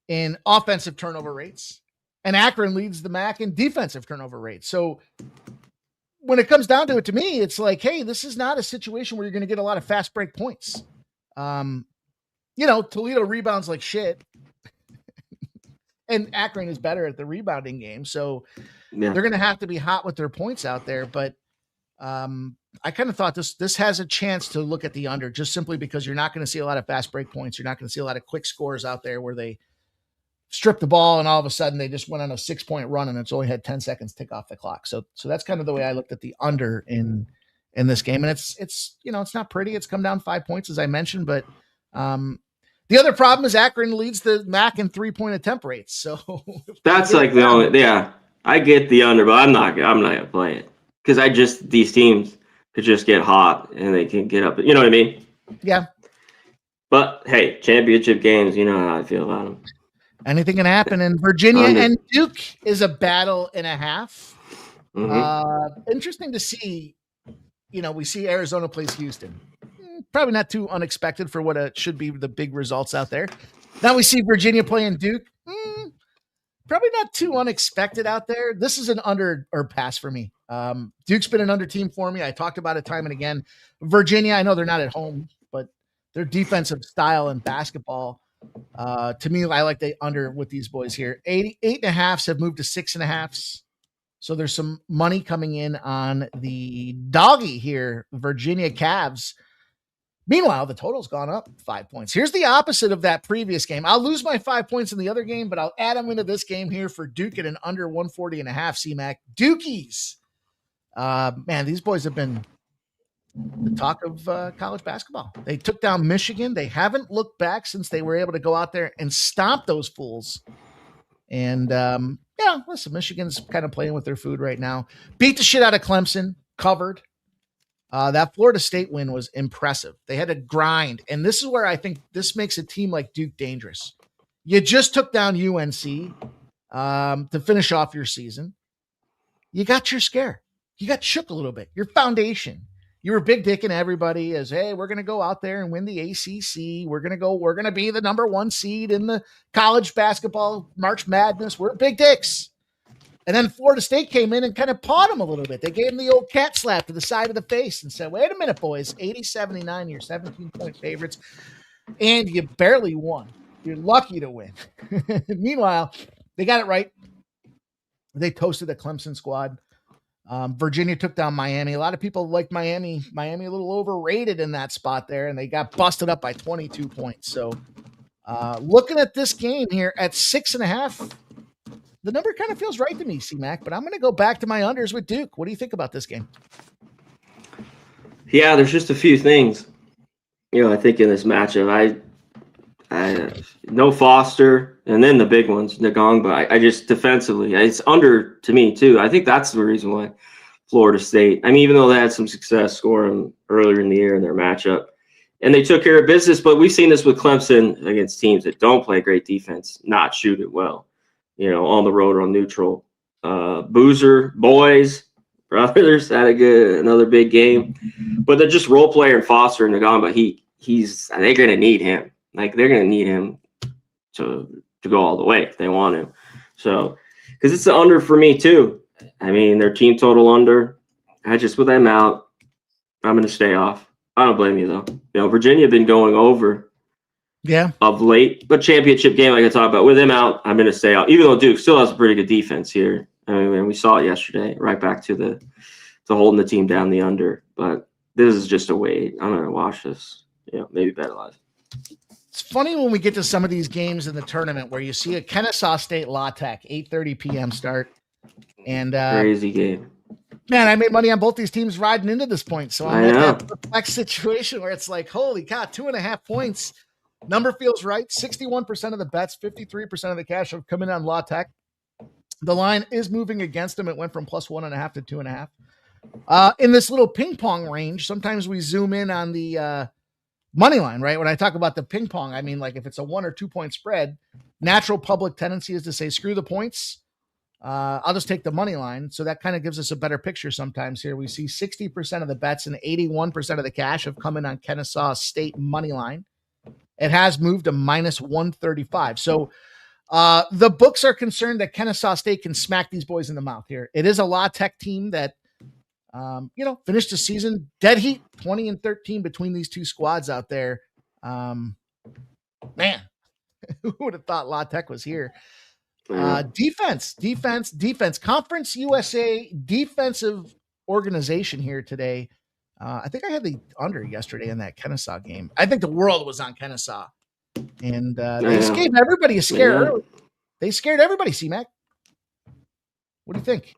in offensive turnover rates, and Akron leads the MAC in defensive turnover rates. So when it comes down to it, to me, it's like, hey, this is not a situation where you're going to get a lot of fast break points. Toledo rebounds like shit, and Akron is better at the rebounding game. So they're going to have to be hot with their points out there. But I kind of thought this has a chance to look at the under, just simply because you're not going to see a lot of fast break points. You're not going to see a lot of quick scores out there where they strip the ball and all of a sudden they just went on a 6-point run and it's only had 10 seconds tick off the clock. So that's kind of the way I looked at the under in this game. And it's not pretty. It's come down 5 points, as I mentioned, but the other problem is Akron leads the MAC in 3-point attempt rates. So that's like the only, I get the under, but I'm not going to play it because these teams could just get hot and they can get up. You know what I mean? Yeah. But hey, championship games, you know how I feel about them. Anything can happen. And Virginia and Duke is a battle and a half. Mm-hmm. Interesting to see. We see Arizona plays Houston. Probably not too unexpected for what should be the big results out there. Now we see Virginia playing Duke. Probably not too unexpected out there. This is an under or pass for me. Duke's been an under team for me. I talked about it time and again. Virginia, I know they're not at home, but their defensive style and basketball, to me, I like the under with these boys here. 8.5s have moved to 6.5s. So there's some money coming in on the doggy here, Virginia Cavs. Meanwhile, the total's gone up 5 points. Here's the opposite of that previous game. I'll lose my 5 points in the other game, but I'll add them into this game here for Duke at an under 140.5 C-Mac. Dukies. Man, these boys have been the talk of college basketball. They took down Michigan. They haven't looked back since they were able to go out there and stomp those fools. And, listen, Michigan's kind of playing with their food right now. Beat the shit out of Clemson, covered. That Florida State win was impressive. They had to grind. And this is where I think this makes a team like Duke dangerous. You just took down UNC to finish off your season. You got your scare. You got shook a little bit. Your foundation. You were big dicking everybody as, hey, we're going to go out there and win the ACC. We're going to be the number 1 seed in the college basketball March Madness. We're big dicks. And then Florida State came in and kind of pawed them a little bit. They gave them the old cat slap to the side of the face and said, wait a minute, boys, 80-79, you're 17-point favorites, and you barely won. You're lucky to win. Meanwhile, they got it right. They toasted the Clemson squad. Virginia took down Miami. A lot of people liked Miami. Miami a little overrated in that spot there, and they got busted up by 22 points. So looking at this game here at 6.5, the number kind of feels right to me, C-Mac, but I'm going to go back to my unders with Duke. What do you think about this game? Yeah, there's just a few things, I think in this matchup. I no Foster, and then the big ones, Nagong, but I just defensively, it's under to me too. I think that's the reason why Florida State, even though they had some success scoring earlier in the year in their matchup, and they took care of business, but we've seen this with Clemson against teams that don't play great defense, not shoot it well, on the road or on neutral. Boozer, boys, brothers had another big game, but they're just role player and Foster and Nagong, but they're going to need him. Like, they're going to need him to go all the way if they want to. So, because it's the under for me too. Their team total under. With them out, I'm going to stay off. I don't blame you though. Virginia been going over. Yeah. Of late, but championship game like I talked about, with him out, I'm going to stay out. Even though Duke still has a pretty good defense here. We saw it yesterday. Right back to holding the team down the under. But this is just a wait. I'm going to watch this. Maybe bet live. It's funny when we get to some of these games in the tournament where you see a Kennesaw State La Tech 8:30 p.m. start, and crazy game. Man, I made money on both these teams riding into this point, so I'm in that perplexed situation where it's like, holy cow, 2.5 points. Number feels right. 61% of the bets, 53% of the cash have come in on La Tech. The line is moving against them. It went from +1.5 to 2.5. In this little ping pong range, sometimes we zoom in on the money line, right? When I talk about the ping pong, like if it's a 1 or 2 point spread, natural public tendency is to say, screw the points. I'll just take the money line. So that kind of gives us a better picture sometimes here. We see 60% of the bets and 81% of the cash have come in on Kennesaw State money line. It has moved to -135. So the books are concerned that Kennesaw State can smack these boys in the mouth here. It is a La Tech team that finished the season dead heat, 20-13 between these two squads out there. Man, who would have thought La Tech was here? Defense. Conference USA defensive organization here today. I think I had the under yesterday in that Kennesaw game. I think the world was on Kennesaw. And they gave everybody a scare early. They scared everybody, C-Mac. What do you think?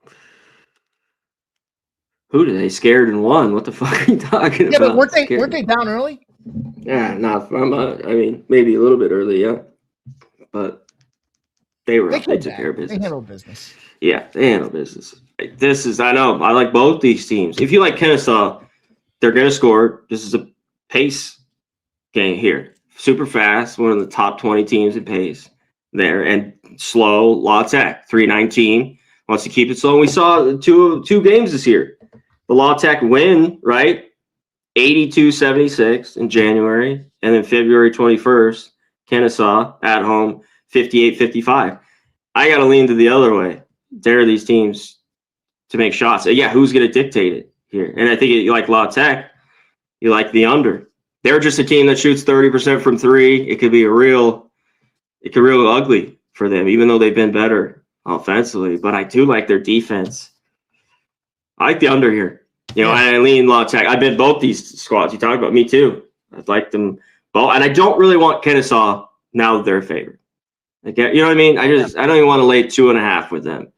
Who did they scared and won? What the fuck are you talking about? Yeah, but weren't they down early? Yeah, not maybe a little bit early, yeah. But they took care of business. They handled business. Yeah, they handled business. I know. I like both these teams. If you like Kennesaw, they're going to score. This is a pace game here. Super fast, one of the top 20 teams in pace there. And slow, La Tech, 319. Wants to keep it slow. We saw two games this year. The La Tech win, right? 82-76 in January. And then February 21st, Kennesaw at home, 58-55. I got to lean to the other way. Dare these teams to make shots. Yeah, who's going to dictate it here? And I think you like La Tech, you like the under. They're just a team that shoots 30% from three. It could be real ugly for them, even though they've been better offensively. But I do like their defense. I like the under here. And I lean La Tech. I've been both these squads. You talked about me too. I'd like them both. And I don't really want Kennesaw now that they're a favorite. You know what I mean? I don't even want to lay 2.5 with them.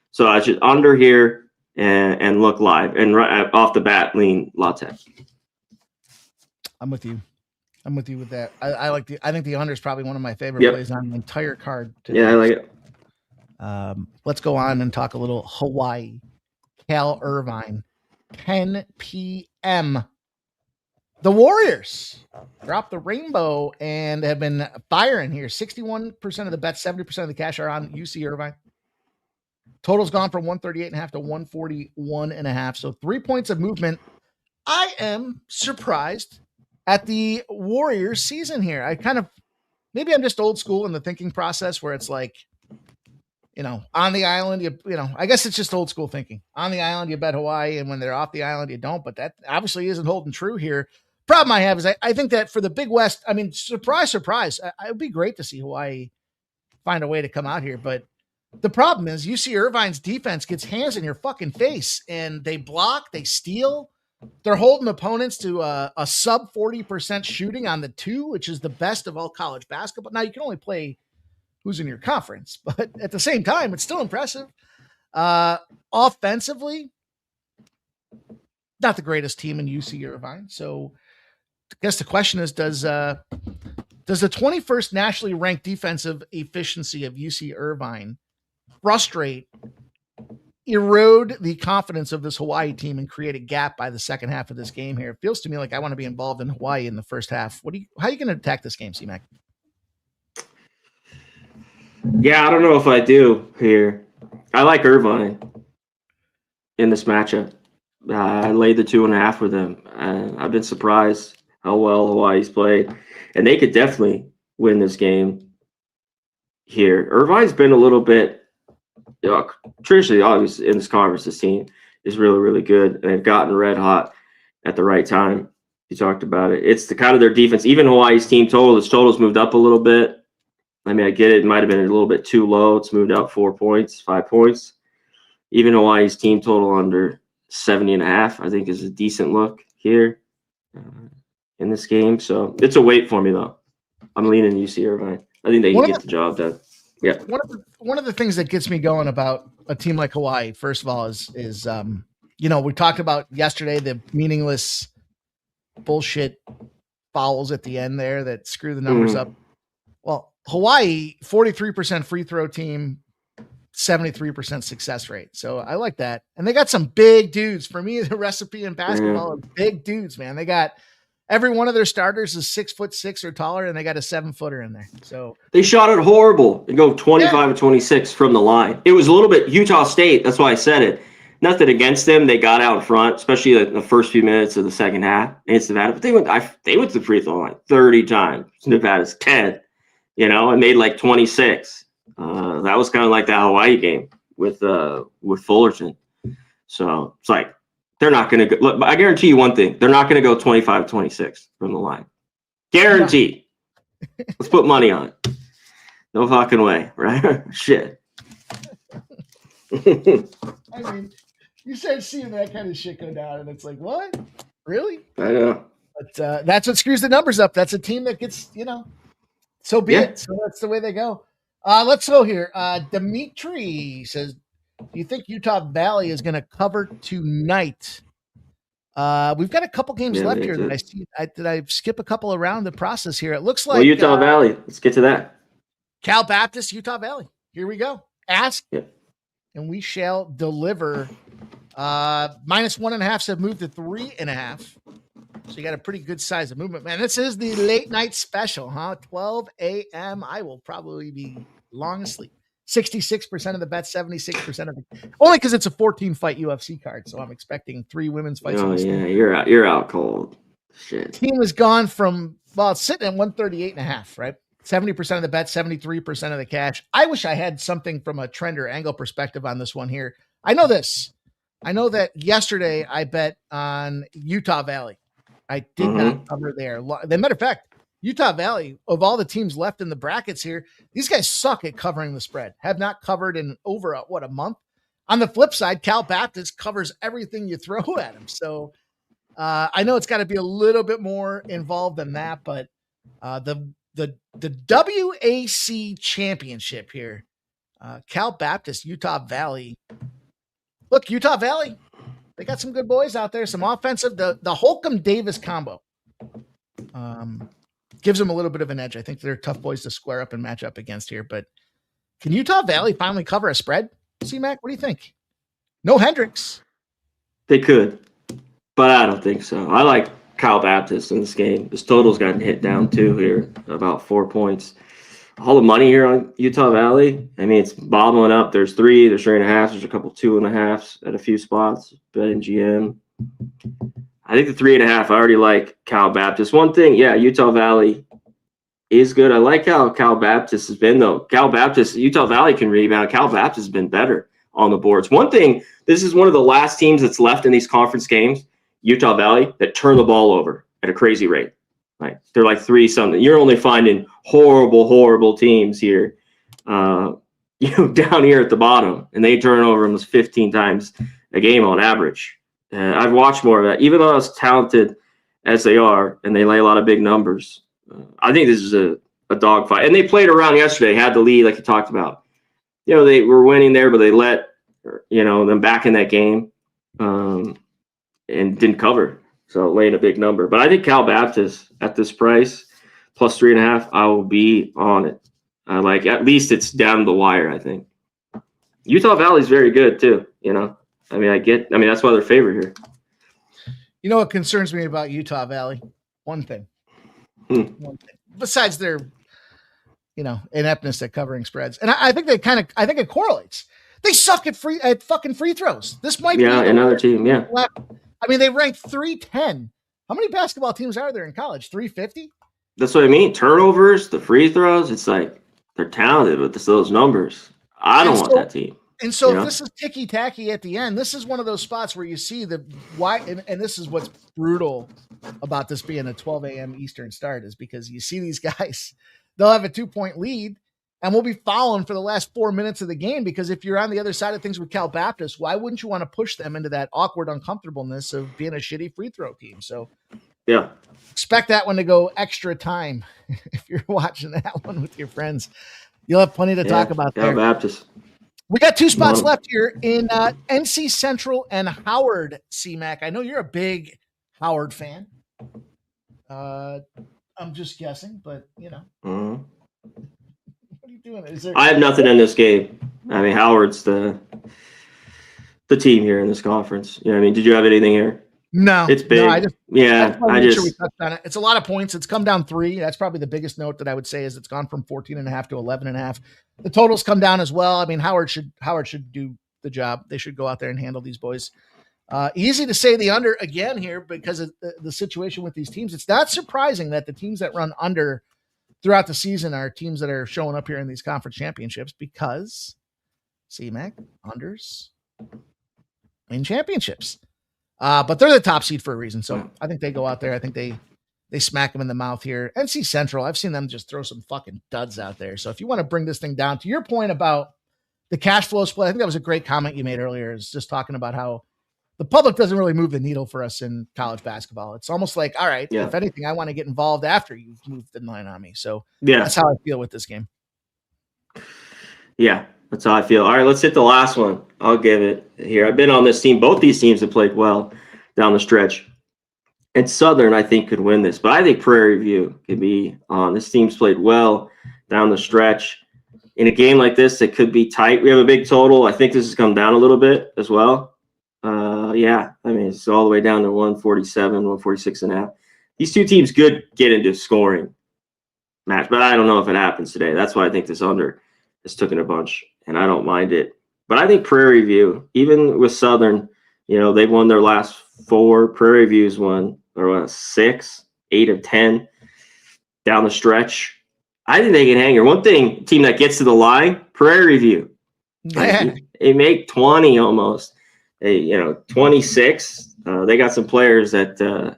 So I should under here and look live. And right off the bat, lean La Tech. I'm with you with that. I think the under is probably one of my favorite plays on the entire card today. Yeah, I like it. Let's go on and talk a little Hawaii. Cal Irvine, 10 p.m. The Warriors dropped the rainbow and have been firing here. 61% of the bets, 70% of the cash are on UC Irvine. Total's gone from 138.5 to 141.5. So 3 points of movement. I am surprised at the Warriors season here. Maybe I'm just old school in the thinking process where it's like, on the island, I guess it's just old school thinking. On the island, you bet Hawaii, and when they're off the island, you don't. But that obviously isn't holding true here. Problem I have is I think that for the Big West, surprise, it would be great to see Hawaii find a way to come out here. But The problem is UC Irvine's defense gets hands in your fucking face, and they block, they steal. They're holding opponents to a sub 40% shooting on the 2, which is the best of all college basketball. Now, you can only play who's in your conference, but at the same time, it's still impressive. Offensively, not the greatest team in UC Irvine. So I guess the question is, does the 21st nationally ranked defensive efficiency of UC Irvine frustrate, erode the confidence of this Hawaii team and create a gap by the second half of this game here? It feels to me like I want to be involved in Hawaii in the first half. How are you going to attack this game, C-Mac? Yeah, I don't know if I do here. I like Irvine in this matchup. I laid the 2.5 with them. I've been surprised how well Hawaii's played, and they could definitely win this game here. Irvine's been a little bit, traditionally, obviously, in this conference, this team is really, really good, and they've gotten red hot at the right time. You talked about it. It's the kind of their defense. Even Hawaii's team total's moved up a little bit. I mean, I get it. It might have been a little bit too low. It's moved up 4 points, 5 points. Even Hawaii's team total under 70.5, I think, is a decent look here in this game. So it's a wait for me, though. I'm leaning UC Irvine. I think they can get the job done. Yeah. One of the things that gets me going about a team like Hawaii, first of all, is we talked about yesterday the meaningless bullshit fouls at the end there that screw the numbers up. Well, Hawaii, 43% free throw team, 73% success rate. So I like that. And they got some big dudes. For me, the recipe in basketball are big dudes, man. They got every one of their starters is 6'6" or taller, and they got a 7-footer in there. So they shot it horrible and go 25 or 26 from the line. It was a little bit Utah State. That's why I said it. Nothing against them. They got out in front, especially the first few minutes of the second half against Nevada. But they went to the free throw line 30 times. Nevada's 10. And made like 26. That was kind of like that Hawaii game with Fullerton. So it's like they're not going to go. Look, I guarantee you one thing: they're not going to go 25-26 from the line. Guarantee. Let's put money on it. No fucking way, right? Shit. I mean, you start seeing that kind of shit go down, and it's like, what? Really? I know. But that's what screws the numbers up. That's a team that gets, so be it. So that's the way they go. Let's go here. Dimitri says, do you think Utah Valley is going to cover tonight? We've got a couple games left here that I see. Did I skip a couple around the process here? It looks like Utah Valley. Let's get to that. Cal Baptist, Utah Valley. Here we go. Ask, and we shall deliver. -1.5 have moved to 3.5. So you got a pretty good size of movement, man. This is the late night special, huh? 12 a.m. I will probably be long asleep. 66% of the bets, 76% of the only because it's a 14-fight UFC card, so I'm expecting 3 women's fights. Oh yeah, you're out cold. Shit. Team has gone from it's sitting at 138.5, right? 70% of the bets, 73% of the cash. I wish I had something from a trend or angle perspective on this one here. I know this. I know that yesterday I bet on Utah Valley. I did not cover there. As a matter of fact, Utah Valley, of all the teams left in the brackets here, these guys suck at covering the spread. Have not covered in over a month. On the flip side, Cal Baptist covers everything you throw at them. So I know it's got to be a little bit more involved than that, but the WAC championship here, Cal Baptist, Utah Valley. Look, Utah Valley. They got some good boys out there, some offensive. The Holcomb Davis combo gives them a little bit of an edge. I think they're tough boys to square up and match up against here. But can Utah Valley finally cover a spread? C-Mac, what do you think? No Hendricks. They could, but I don't think so. I like Cal Baptist in this game. This total's gotten hit down too here, about 4 points. All the money here on Utah Valley, I mean, it's bobbling up. There's 3, there's 3.5, there's a couple 2.5s at a few spots. BetMGM. I think the 3.5, I already like Cal Baptist. One thing, Utah Valley is good. I like how Cal Baptist has been, though. Utah Valley can rebound. Cal Baptist has been better on the boards. One thing, this is one of the last teams that's left in these conference games, Utah Valley, that turn the ball over at a crazy rate. Right, they're like 3-something. You're only finding horrible teams here. You down here at the bottom, and they turn over almost 15 times a game on average. I've watched more of that, even though as talented as they are, and they lay a lot of big numbers. I think this is a dogfight, and they played around yesterday, had the lead like you talked about. They were winning there, but they let them back in that game, and didn't cover, so laying a big number. But I think Cal Baptist at this price plus 3.5, I will be on it. At least it's down the wire. I think Utah Valley's very good too. That's why they're favored here. You know what concerns me about Utah Valley? One thing. Besides their, ineptness at covering spreads, and I think I think it correlates. They suck at fucking free throws. This might be another team. Yeah, they ranked 310. How many basketball teams are there in college? 350. That's what I mean. Turnovers, the free throws. It's like they're talented with those numbers. I don't want that team. And so if this is ticky-tacky at the end, this is one of those spots where you see why, and this is what's brutal about this being a 12 a.m. Eastern start, is because you see these guys, they'll have a 2-point lead, and we'll be following for the last 4 minutes of the game, because if you're on the other side of things with Cal Baptist, why wouldn't you want to push them into that awkward uncomfortableness of being a shitty free throw team? So expect that one to go extra time if you're watching that one with your friends. You'll have plenty to talk about there. Cal Baptist. We got 2 spots left here in NC Central and Howard, C-Mac. I know you're a big Howard fan. I'm just guessing, but, What are you doing? I have nothing in this game. Howard's the team here in this conference. Did you have anything here? No. It's big. No, I just sure we touched on it. It's a lot of points. It's come down 3. That's probably the biggest note that I would say, is it's gone from 14.5 to 11.5. The totals come down as well. Howard should do the job. They should go out there and handle these boys. Easy to say the under again here because of the situation with these teams. It's not surprising that the teams that run under throughout the season are teams that are showing up here in these conference championships, because C-Mac unders win championships. But they're the top seed for a reason. So I think they go out there. I think they smack them in the mouth here. NC Central, I've seen them just throw some fucking duds out there. So if you want to bring this thing down, to your point about the cash flow split, I think that was a great comment you made earlier, is just talking about how the public doesn't really move the needle for us in college basketball. It's almost like, all right, if anything, I want to get involved after you've moved the line on me. So that's how I feel with this game. Yeah, that's how I feel. All right, let's hit the last one. I'll give it here. I've been on this team. Both these teams have played well down the stretch. And Southern, I think, could win this. But I think Prairie View could be on. This team's played well down the stretch. In a game like this, it could be tight. We have a big total. I think this has come down a little bit as well. It's all the way down to 147, 146.5. These two teams could get into scoring match, but I don't know if it happens today. That's why I think this under is taken a bunch, and I don't mind it. But I think Prairie View, even with Southern, they've won their last 4. Prairie View's won or 6, 8 of 10 down the stretch. I think they can hang here. One team that gets to the line, Prairie View. They make 20 almost. 26. They got some players that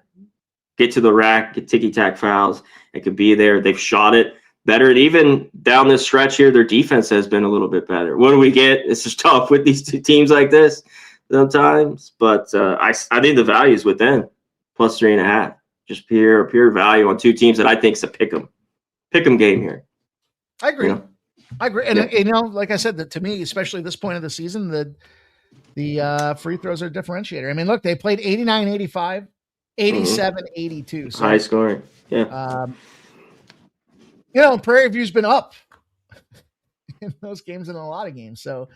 get to the rack, get ticky-tack fouls, and could be there. They've shot it better. And even down this stretch here, their defense has been a little bit better. What do we get? It's just tough with these two teams like this sometimes. But I think the value is with them, plus 3.5. Just pure value on two teams that I think is a pick 'em game here. I agree. I agree. And, like I said, that to me, especially this point of the season, the free throws are a differentiator. Look, they played 89-85, 87-82. So, high scoring. Yeah. Prairie View's been up in those games and in a lot of games. So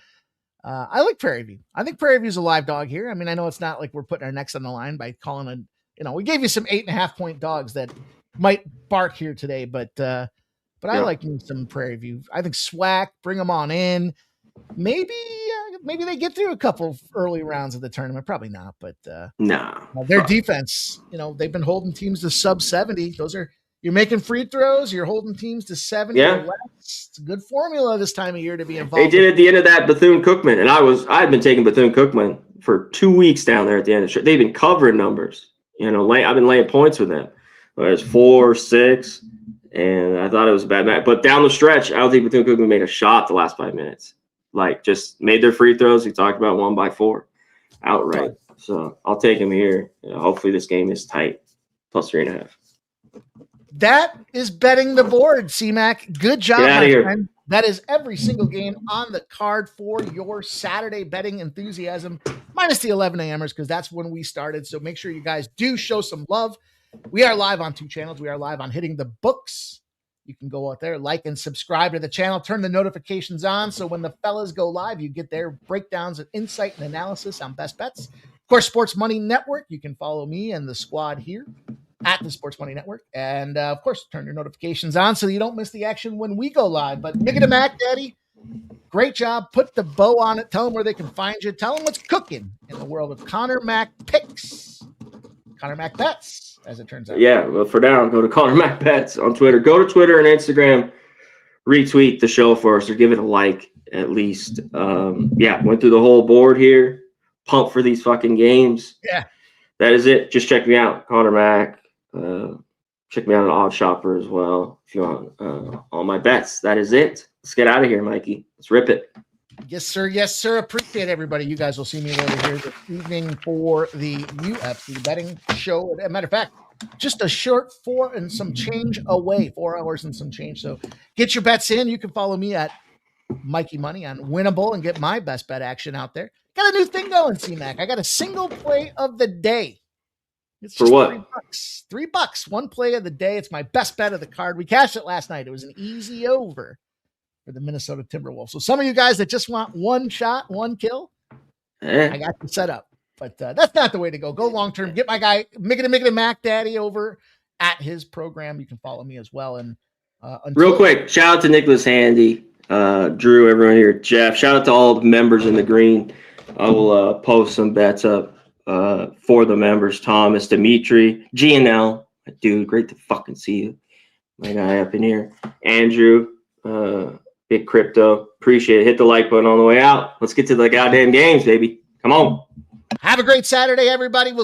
I like Prairie View. I think Prairie View's a live dog here. I know it's not like we're putting our necks on the line by calling we gave you some 8.5-point dogs that might bark here today, but I like some Prairie View. I think SWAC, bring them on in. Maybe they get through a couple early rounds of the tournament. Probably not, but their defense, they've been holding teams to sub 70. You're making free throws. You're holding teams to 70 or less. It's a good formula this time of year to be involved. They did at the end of that Bethune-Cookman, and I've been taking Bethune-Cookman for 2 weeks down there at the end of the show. They've been covering numbers. I've been laying points with them. It's 4, 6, and I thought it was a bad match. But down the stretch, I don't think Bethune-Cookman made a shot the last 5 minutes. like just made their free throws. We talked about 1 by 4 outright. So I'll take him here. Hopefully this game is tight. Plus 3.5. That is betting the board, C-Mac. Good job, Get out my of here. friend. That is every single game on the card for your Saturday betting enthusiasm, minus the 11 a.m.ers, because that's when we started. So make sure you guys do show some love. We are live on 2 channels. We are live on Hitting the Books. You can go out there, like and subscribe to the channel, turn the notifications on, so when the fellas go live, you get their breakdowns and insight and analysis on best bets. Of course, Sports Money Network. You can follow me and the squad here at the Sports Money Network. And, of course, turn your notifications on so you don't miss the action when we go live. But Mick and Mac, Daddy, great job. Put the bow on it. Tell them where they can find you. Tell them what's cooking in the world of Connor Mac picks. Connor Mac bets, as it turns out. Yeah, well, for now, go to Connor Mac Bets on Twitter. Go to Twitter and Instagram. Retweet the show for us or give it a like at least. Went through the whole board here. Pump for these fucking games. Yeah. That is it. Just check me out, Connor Mac. Check me out on Odd Shopper as well if you want all my bets. That is it. Let's get out of here, Mikey. Let's rip it. Yes, sir. Yes, sir. Appreciate everybody. You guys will see me later here this evening for the UFC betting show. As a matter of fact, just a short 4 and some change away, 4 hours and some change. So get your bets in. You can follow me at Mikey Money on Winnable and get my best bet action out there. Got a new thing going, C-Mac. I got a single play of the day. It's For just what? $3. $3. One play of the day. It's my best bet of the card. We cashed it last night. It was an easy over for the Minnesota Timberwolves. So some of you guys that just want one shot, one kill, I got you set up. But that's not the way to go. Go long-term. Get my guy, Mickey Mac Daddy over at his program. You can follow me as well. And real quick, shout out to Nicholas Handy, Drew, everyone here, Jeff. Shout out to all the members in the green. I will post some bets up for the members. Thomas, Dimitri, GNL, dude, great to fucking see you. My guy up in here. Andrew, Big Crypto. Appreciate it. Hit the like button on the way out. Let's get to the goddamn games, baby. Come on. have a great Saturday, everybody. We'll